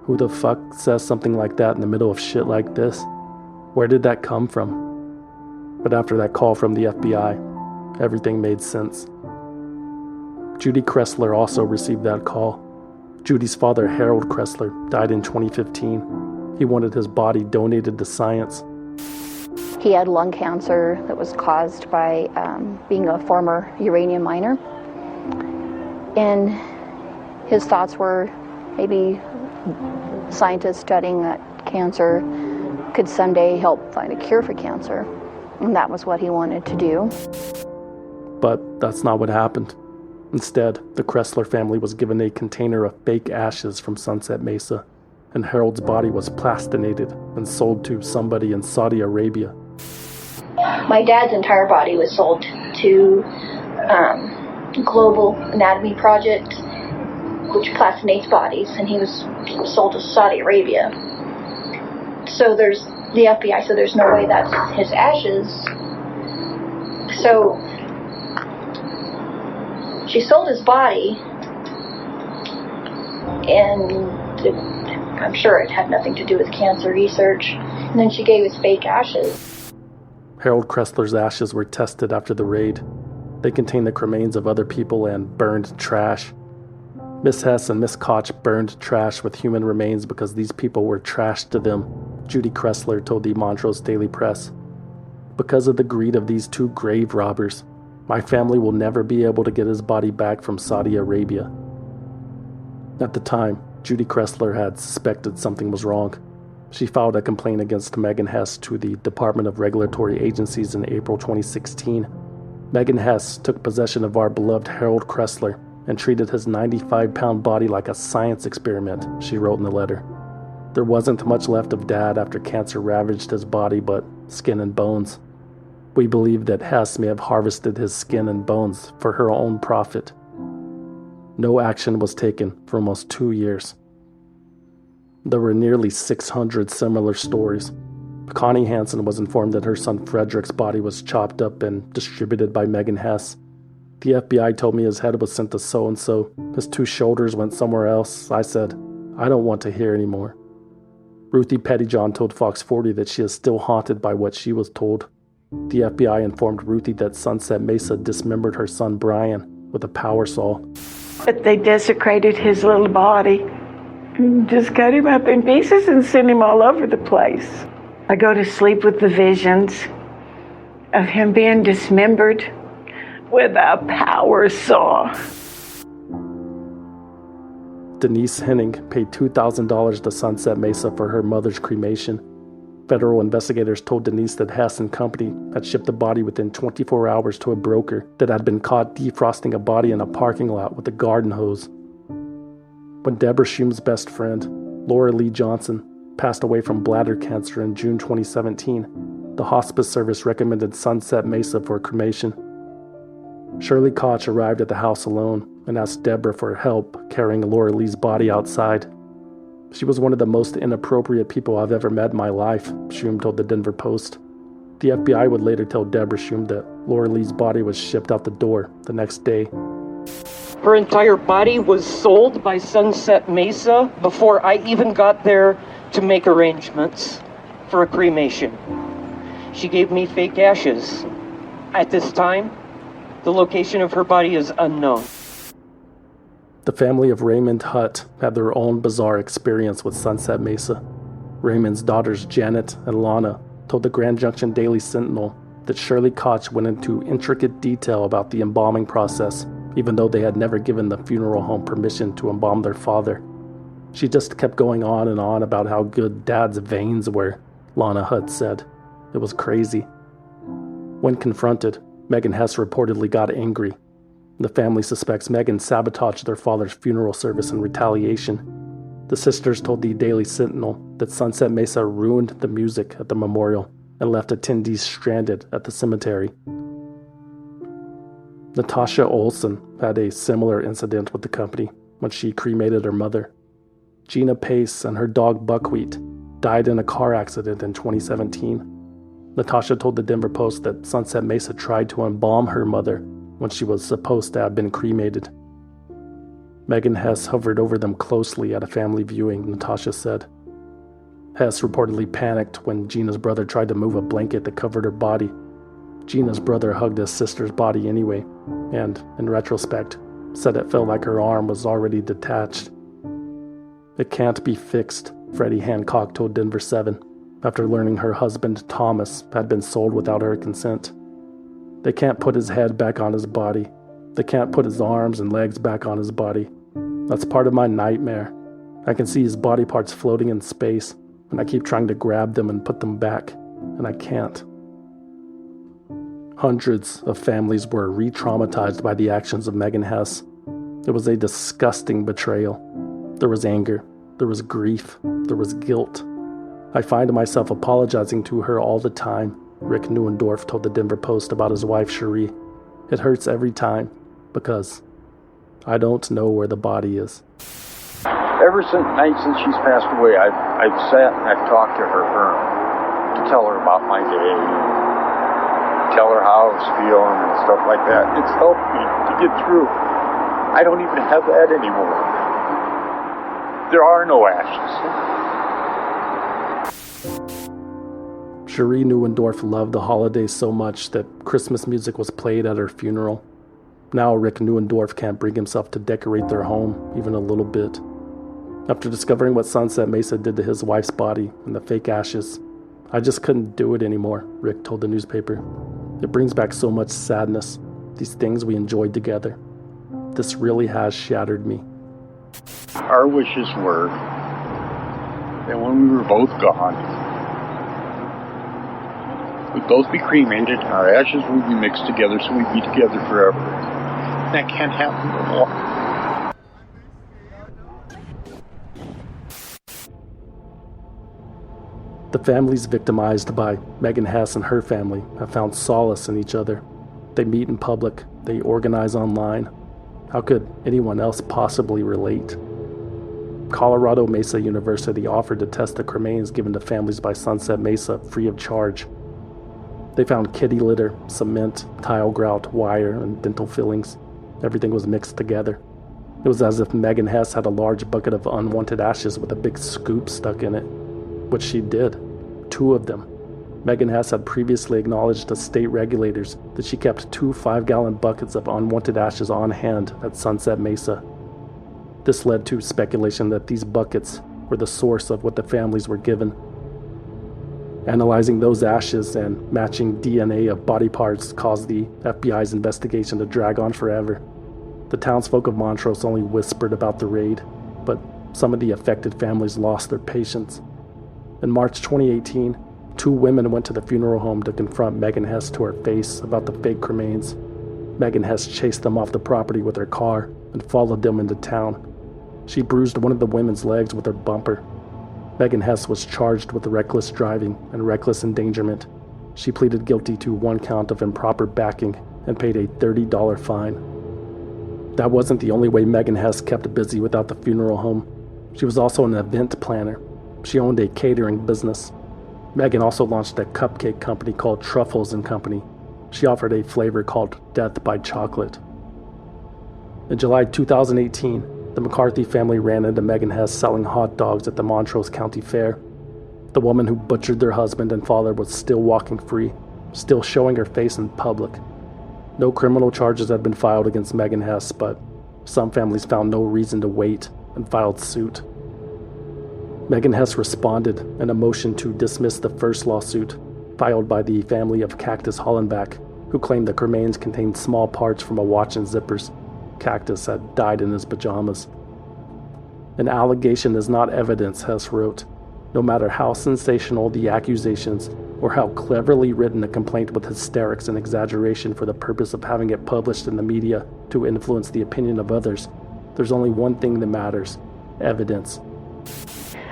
who the fuck says something like that in the middle of shit like this? Where did that come from? But after that call from the FBI, everything made sense. Judy Kressler also received that call. Judy's father, Harold Kressler, died in 2015. He wanted his body donated to science. He had lung cancer that was caused by being a former uranium miner. And his thoughts were maybe scientists studying that cancer could someday help find a cure for cancer. And that was what he wanted to do. But that's not what happened. Instead, the Kressler family was given a container of fake ashes from Sunset Mesa, and Harold's body was plastinated and sold to somebody in Saudi Arabia. My dad's entire body was sold to Global Anatomy Project, which plastinates bodies, and he was sold to Saudi Arabia. So there's the FBI, so there's no way that's his ashes. So she sold his body, and I'm sure it had nothing to do with cancer research. And then she gave his fake ashes. Harold Kressler's ashes were tested after the raid. They contained the cremains of other people and burned trash. Miss Hess and Miss Koch burned trash with human remains because these people were trash to them, Judy Kressler told the Montrose Daily Press. Because of the greed of these two grave robbers, my family will never be able to get his body back from Saudi Arabia. At the time, Judy Kressler had suspected something was wrong. She filed a complaint against Megan Hess to the Department of Regulatory Agencies in April 2016. Megan Hess took possession of our beloved Harold Kressler and treated his 95-pound body like a science experiment, she wrote in the letter. There wasn't much left of Dad after cancer ravaged his body but skin and bones. We believe that Hess may have harvested his skin and bones for her own profit. No action was taken for almost 2 years. There were nearly 600 similar stories. Connie Hansen was informed that her son Frederick's body was chopped up and distributed by Megan Hess. The FBI told me his head was sent to so-and-so. His 2 shoulders went somewhere else. I said, I don't want to hear anymore. Ruthie Pettyjohn told Fox 40 that she is still haunted by what she was told. The FBI informed Ruthie that Sunset Mesa dismembered her son Brian with a power saw. But they desecrated his little body. Just cut him up in pieces and sent him all over the place. I go to sleep with the visions of him being dismembered with a power saw. Denise Henning paid $2,000 to Sunset Mesa for her mother's cremation. Federal investigators told Denise that Hess and company had shipped the body within 24 hours to a broker that had been caught defrosting a body in a parking lot with a garden hose. When Deborah Schum's best friend, Laura Lee Johnson, passed away from bladder cancer in June 2017, the hospice service recommended Sunset Mesa for cremation. Shirley Koch arrived at the house alone and asked Deborah for help carrying Laura Lee's body outside. She was one of the most inappropriate people I've ever met in my life, Schum told the Denver Post. The FBI would later tell Deborah Schum that Laura Lee's body was shipped out the door the next day. Her entire body was sold by Sunset Mesa before I even got there to make arrangements for a cremation. She gave me fake ashes. At this time, the location of her body is unknown. The family of Raymond Hutt had their own bizarre experience with Sunset Mesa. Raymond's daughters Janet and Lana told the Grand Junction Daily Sentinel that Shirley Koch went into intricate detail about the embalming process, even though they had never given the funeral home permission to embalm their father. She just kept going on and on about how good Dad's veins were, Lana Hutt said. It was crazy. When confronted, Megan Hess reportedly got angry. The family suspects Megan sabotaged their father's funeral service in retaliation. The sisters told the Daily Sentinel that Sunset Mesa ruined the music at the memorial and left attendees stranded at the cemetery. Natasha Olson had a similar incident with the company when she cremated her mother. Gina Pace and her dog Buckwheat died in a car accident in 2017. Natasha told the Denver Post that Sunset Mesa tried to embalm her mother when she was supposed to have been cremated. Megan Hess hovered over them closely at a family viewing, Natasha said. Hess reportedly panicked when Gina's brother tried to move a blanket that covered her body. Gina's brother hugged his sister's body anyway, and, in retrospect, said it felt like her arm was already detached. It can't be fixed, Freddie Hancock told Denver 7, after learning her husband, Thomas, had been sold without her consent. They can't put his head back on his body. They can't put his arms and legs back on his body. That's part of my nightmare. I can see his body parts floating in space, and I keep trying to grab them and put them back, and I can't. Hundreds of families were re-traumatized by the actions of Megan Hess. It was a disgusting betrayal. There was anger, there was grief, there was guilt. I find myself apologizing to her all the time, Rick Neuendorf told the Denver Post about his wife Cherie. It hurts every time, because I don't know where the body is. Ever since she's passed away, I've sat and I've talked to her to tell her about my day, tell her how I was feeling and stuff like that. It's helped me to get through. I don't even have that anymore. There are no ashes. Cherie Neuendorf loved the holidays so much that Christmas music was played at her funeral. Now Rick Neuendorf can't bring himself to decorate their home even a little bit. After discovering what Sunset Mesa did to his wife's body and the fake ashes, I just couldn't do it anymore, Rick told the newspaper. It brings back so much sadness, these things we enjoyed together. This really has shattered me. Our wishes were that when we were both gone, we'd both be cremated and our ashes would be mixed together so we'd be together forever. That can't happen no more. The families victimized by Megan Hess and her family have found solace in each other. They meet in public, they organize online. How could anyone else possibly relate? Colorado Mesa University offered to test the cremains given to families by Sunset Mesa free of charge. They found kitty litter, cement, tile grout, wire, and dental fillings. Everything was mixed together. It was as if Megan Hess had a large bucket of unwanted ashes with a big scoop stuck in it, which she did. 2 of them. Megan Hess had previously acknowledged to state regulators that she kept 2 5-gallon buckets of unwanted ashes on hand at Sunset Mesa. This led to speculation that these buckets were the source of what the families were given. Analyzing those ashes and matching DNA of body parts caused the FBI's investigation to drag on forever. The townsfolk of Montrose only whispered about the raid, but some of the affected families lost their patience. In March 2018, 2 women went to the funeral home to confront Megan Hess to her face about the fake cremains. Megan Hess chased them off the property with her car and followed them into town. She bruised one of the women's legs with her bumper. Megan Hess was charged with reckless driving and reckless endangerment. She pleaded guilty to 1 count of improper backing and paid a $30 fine. That wasn't the only way Megan Hess kept busy without the funeral home. She was also an event planner. She owned a catering business. Megan also launched a cupcake company called Truffles & Company. She offered a flavor called Death by Chocolate. In July 2018, the McCarthy family ran into Megan Hess selling hot dogs at the Montrose County Fair. The woman who butchered their husband and father was still walking free, still showing her face in public. No criminal charges had been filed against Megan Hess, but some families found no reason to wait and filed suit. Megan Hess responded in a motion to dismiss the first lawsuit, filed by the family of Cactus Hollenbach, who claimed the cremains contained small parts from a watch and zippers. Cactus had died in his pajamas. An allegation is not evidence, Hess wrote. No matter how sensational the accusations or how cleverly written a complaint with hysterics and exaggeration for the purpose of having it published in the media to influence the opinion of others, there's only one thing that matters: evidence.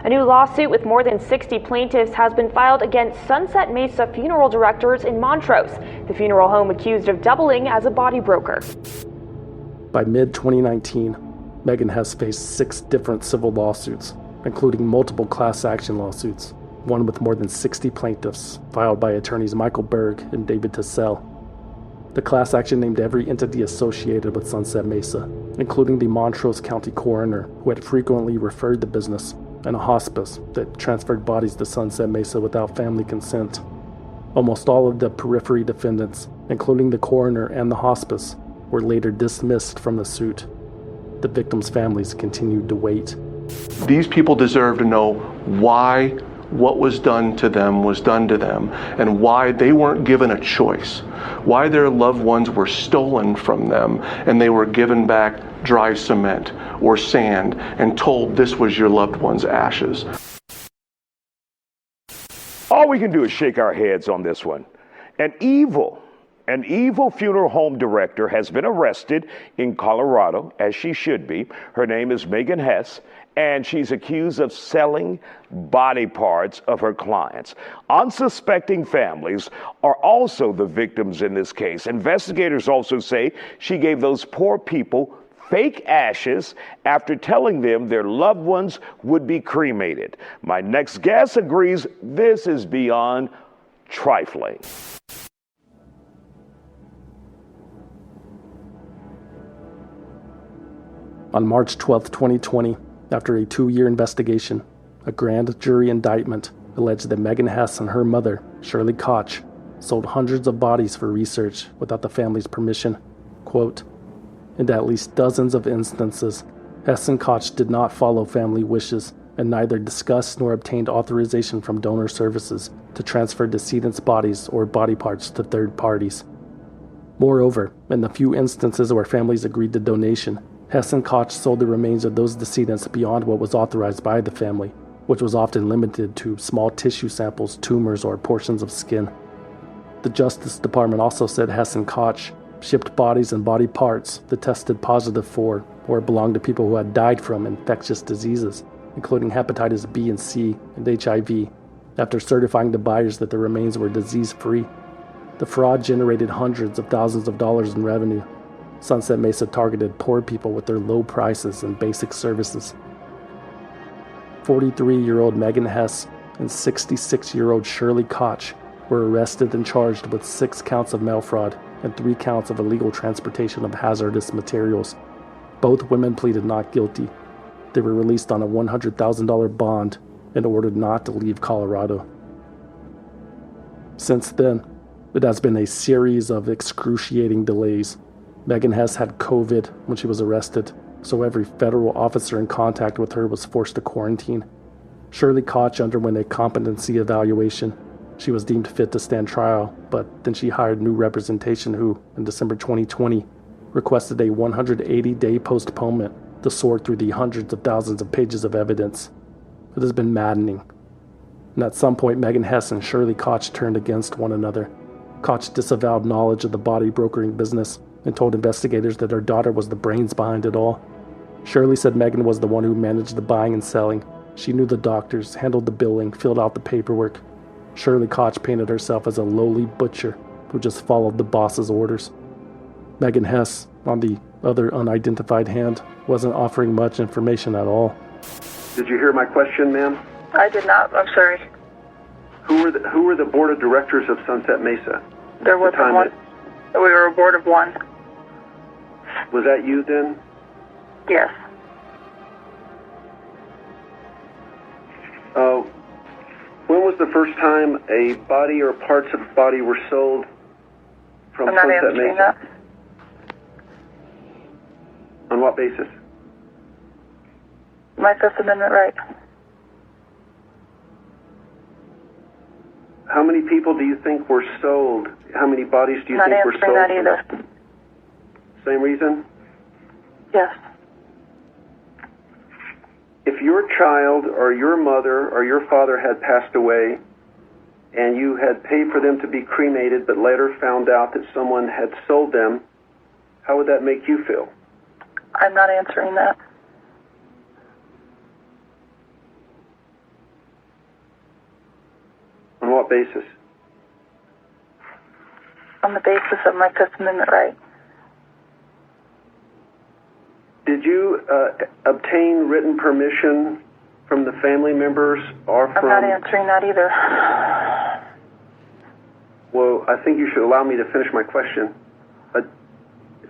A new lawsuit with more than 60 plaintiffs has been filed against Sunset Mesa funeral directors in Montrose, the funeral home accused of doubling as a body broker. By mid-2019, Megan Hess faced 6 different civil lawsuits, including multiple class action lawsuits, one with more than 60 plaintiffs, filed by attorneys Michael Berg and David Tassell. The class action named every entity associated with Sunset Mesa, including the Montrose County coroner, who had frequently referred the business, and a hospice that transferred bodies to Sunset Mesa without family consent. Almost all of the periphery defendants, including the coroner and the hospice, were later dismissed from the suit. The victims' families continued to wait. These people deserve to know why what was done to them, and why they weren't given a choice, why their loved ones were stolen from them and they were given back dry cement or sand and told this was your loved one's ashes. All we can do is shake our heads on this one. An evil funeral home director has been arrested in Colorado, as she should be. Her name is Megan Hess, and she's accused of selling body parts of her clients. Unsuspecting families are also the victims in this case. Investigators also say she gave those poor people fake ashes after telling them their loved ones would be cremated. My next guest agrees this is beyond trifling. On March 12, 2020, after a 2-year investigation, a grand jury indictment alleged that Megan Hess and her mother, Shirley Koch, sold hundreds of bodies for research without the family's permission. Quote, in at least dozens of instances, Hess and Koch did not follow family wishes and neither discussed nor obtained authorization from donor services to transfer decedents' bodies or body parts to third parties. Moreover, in the few instances where families agreed to donation, Hess and Koch sold the remains of those decedents beyond what was authorized by the family, which was often limited to small tissue samples, tumors, or portions of skin. The Justice Department also said Hess and Koch shipped bodies and body parts that tested positive for or belonged to people who had died from infectious diseases, including hepatitis B and C and HIV, after certifying to buyers that the remains were disease-free. The fraud generated hundreds of thousands of dollars in revenue. Sunset Mesa targeted poor people with their low prices and basic services. 43-year-old Megan Hess and 66-year-old Shirley Koch were arrested and charged with 6 counts of mail fraud and 3 counts of illegal transportation of hazardous materials. Both women pleaded not guilty. They were released on a $100,000 bond and ordered not to leave Colorado. Since then, it has been a series of excruciating delays. Megan Hess had COVID when she was arrested, so every federal officer in contact with her was forced to quarantine. Shirley Koch underwent a competency evaluation. She was deemed fit to stand trial, but then she hired new representation who, in December 2020, requested a 180-day postponement to sort through the hundreds of thousands of pages of evidence. It has been maddening. And at some point, Megan Hess and Shirley Koch turned against one another. Koch disavowed knowledge of the body brokering business and told investigators that her daughter was the brains behind it all. Shirley said Megan was the one who managed the buying and selling. She knew the doctors, handled the billing, filled out the paperwork. Shirley Koch painted herself as a lowly butcher who just followed the boss's orders. Megan Hess, on the other unidentified hand, wasn't offering much information at all. Did you hear my question, ma'am? I did not. I'm sorry. Who were the board of directors of Sunset Mesa? There was one. We were a board of 1. Was that you then? Yes. When was the first time a body or parts of a body were sold from I'm not Sunset answering Mesa? that. On what basis? My Fifth Amendment right. How many people do you think were sold? How many bodies do you think were sold? Not answering that either. Same reason? Yes. If your child or your mother or your father had passed away and you had paid for them to be cremated but later found out that someone had sold them, how would that make you feel? I'm not answering that. On what basis? On the basis of my Fifth Amendment right. Did you obtain written permission from the family members or from... I'm not answering that either. Well, I think you should allow me to finish my question.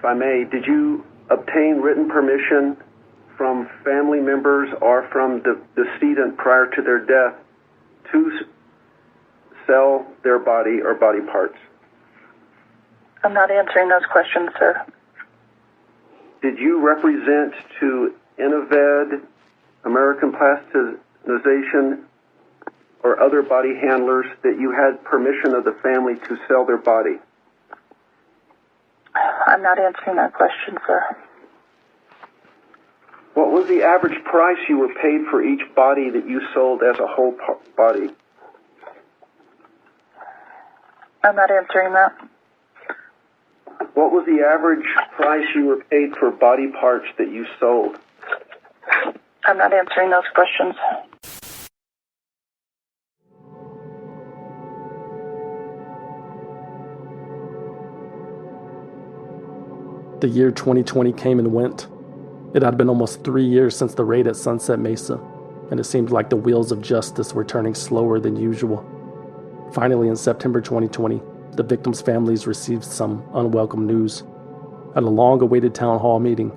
if I may, did you obtain written permission from family members or from the decedent prior to their death to sell their body or body parts? I'm not answering those questions, sir. Did you represent to Innoved, American Plastinization, or other body handlers that you had permission of the family to sell their body? I'm not answering that question, sir. What was the average price you were paid for each body that you sold as a whole body? I'm not answering that. What was the average price you were paid for body parts that you sold? I'm not answering those questions. The year 2020 came and went. It had been almost 3 years since the raid at Sunset Mesa, and it seemed like the wheels of justice were turning slower than usual. Finally, in September 2020, the victims' families received some unwelcome news. At a long-awaited town hall meeting,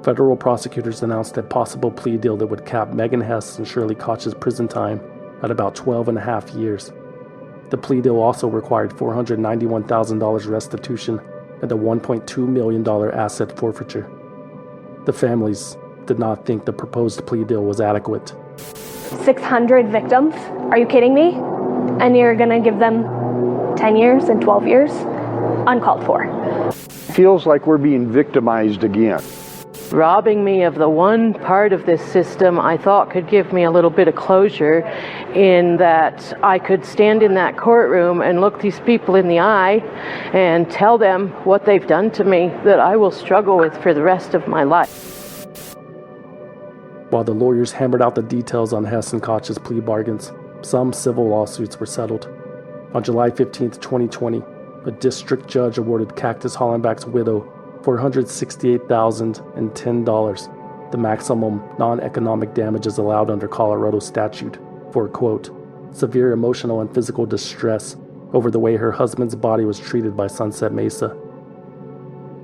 federal prosecutors announced a possible plea deal that would cap Megan Hess and Shirley Koch's prison time at about 12 and a half years. The plea deal also required $491,000 restitution and a $1.2 million asset forfeiture. The families did not think the proposed plea deal was adequate. 600 victims? Are you kidding me? And you're gonna give them 10 years and 12 years? Uncalled for. Feels like we're being victimized again. Robbing me of the one part of this system I thought could give me a little bit of closure, in that I could stand in that courtroom and look these people in the eye and tell them what they've done to me that I will struggle with for the rest of my life. While the lawyers hammered out the details on Hess and Koch's plea bargains, some civil lawsuits were settled. On July 15, 2020, a district judge awarded Cactus Hollenbach's widow $468,010, the maximum non-economic damages allowed under Colorado statute, for, quote, severe emotional and physical distress over the way her husband's body was treated by Sunset Mesa.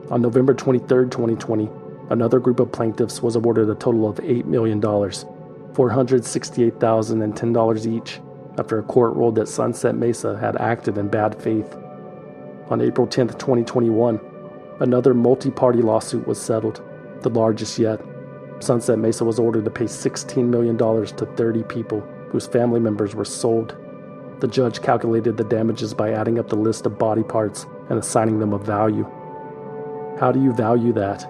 On November 23, 2020, another group of plaintiffs was awarded a total of $8 million, $468,010 each, after a court ruled that Sunset Mesa had acted in bad faith. On April 10, 2021, another multi-party lawsuit was settled, the largest yet. Sunset Mesa was ordered to pay $16 million to 30 people whose family members were sold. The judge calculated the damages by adding up the list of body parts and assigning them a value. How do you value that?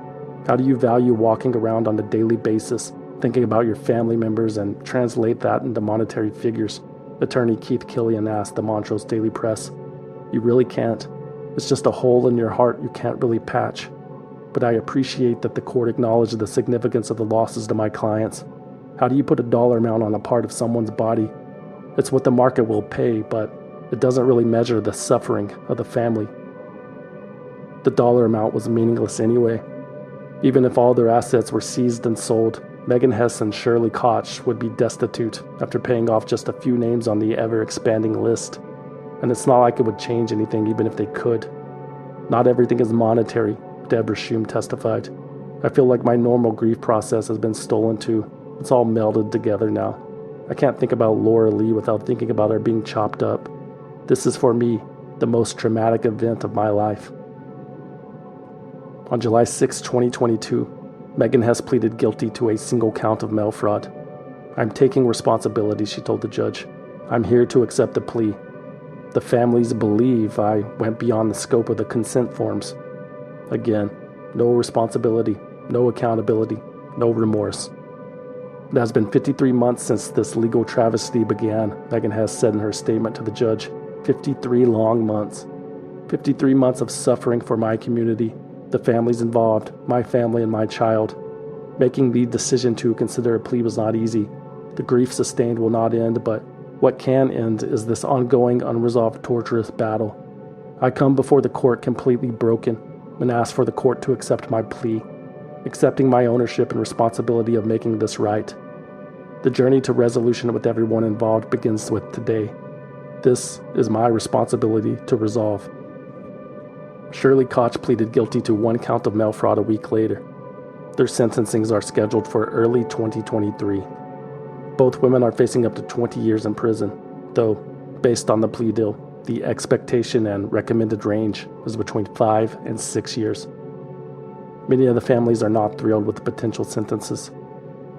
How do you value walking around on a daily basis, thinking about your family members, and translate that into monetary figures? Attorney Keith Killian asked the Montrose Daily Press. You really can't. It's just a hole in your heart you can't really patch. But I appreciate that the court acknowledged the significance of the losses to my clients. How do you put a dollar amount on a part of someone's body? It's what the market will pay, but it doesn't really measure the suffering of the family. The dollar amount was meaningless anyway. Even if all their assets were seized and sold, Megan Hess and Shirley Koch would be destitute after paying off just a few names on the ever-expanding list. And it's not like it would change anything even if they could. Not everything is monetary, Deborah Shum testified. I feel like my normal grief process has been stolen too. It's all melded together now. I can't think about Laura Lee without thinking about her being chopped up. This is for me the most traumatic event of my life. On July 6, 2022, Megan Hess pleaded guilty to a single count of mail fraud. I'm taking responsibility, she told the judge. I'm here to accept the plea. The families believe I went beyond the scope of the consent forms. Again, no responsibility, no accountability, no remorse. It has been 53 months since this legal travesty began, Megan Hess said in her statement to the judge. 53 long months. 53 months of suffering for my community, the families involved, my family and my child. Making the decision to consider a plea was not easy. The grief sustained will not end, but what can end is this ongoing, unresolved, torturous battle. I come before the court completely broken and ask for the court to accept my plea, accepting my ownership and responsibility of making this right. The journey to resolution with everyone involved begins with today. This is my responsibility to resolve. Shirley Koch pleaded guilty to 1 count of mail fraud a week later. Their sentencings are scheduled for early 2023. Both women are facing up to 20 years in prison, though, based on the plea deal, the expectation and recommended range is between 5 and 6 years. Many of the families are not thrilled with the potential sentences.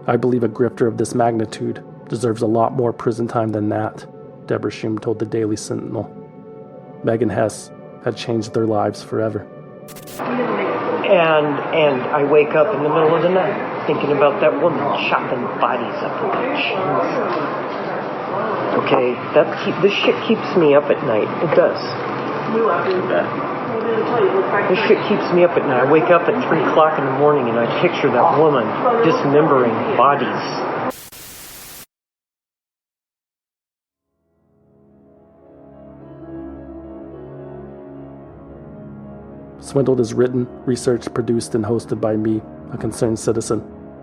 I believe a grifter of this magnitude deserves a lot more prison time than that, Deborah Shum told the Daily Sentinel. Meg and Hess had changed their lives forever. And I wake up in the middle of the night thinking about that woman chopping bodies up the beach. Okay, this shit keeps me up at night. It does. This shit keeps me up at night. I wake up at 3 o'clock in the morning and I picture that woman dismembering bodies. Swindled is written, researched, produced, and hosted by me, a concerned citizen,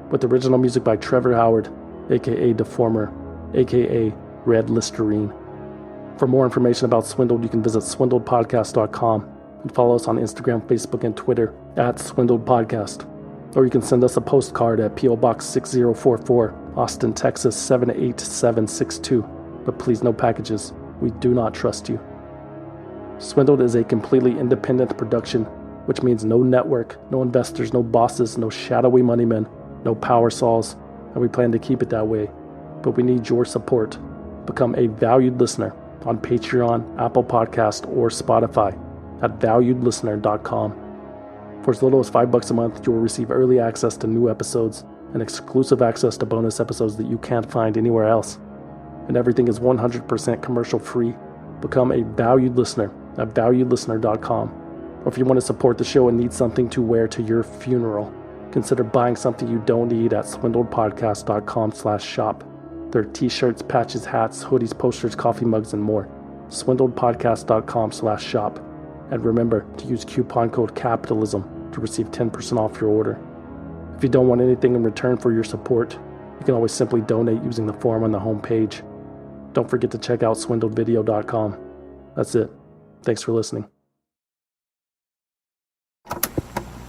with original music by Trevor Howard, aka Deformer, aka Red Listerine. For more information about Swindled, you can visit swindledpodcast.com and follow us on Instagram, Facebook, and Twitter at Swindled Podcast. Or you can send us a postcard at P.O. Box 6044, Austin, Texas 78762. But please, no packages. We do not trust you. Swindled is a completely independent production, which means no network, no investors, no bosses, no shadowy money men, no power saws, and we plan to keep it that way. But we need your support. Become a valued listener on Patreon, Apple Podcast, or Spotify at valuedlistener.com. For as little as $5 a month, you will receive early access to new episodes and exclusive access to bonus episodes that you can't find anywhere else. And everything is 100% commercial free. Become a valued listener at valuedlistener.com. Or if you want to support the show and need something to wear to your funeral, consider buying something you don't need at swindledpodcast.com/shop. There are t-shirts, patches, hats, hoodies, posters, coffee mugs, and more. swindledpodcast.com/shop. And remember to use coupon code CAPITALISM to receive 10% off your order. If you don't want anything in return for your support, you can always simply donate using the form on the homepage. Don't forget to check out swindledvideo.com. That's it. Thanks for listening.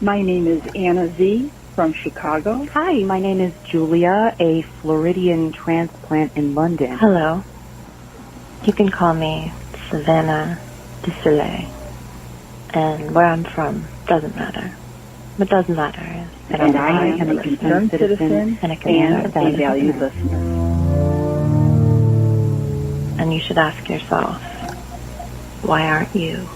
My name is Anna Z. from Chicago. Hi, my name is Julia, a Floridian transplant in London. Hello. You can call me Savannah DeSoleil. And where I'm from doesn't matter. What does matter is that I am a concerned citizen and a valued listener. And you should ask yourself, why aren't you?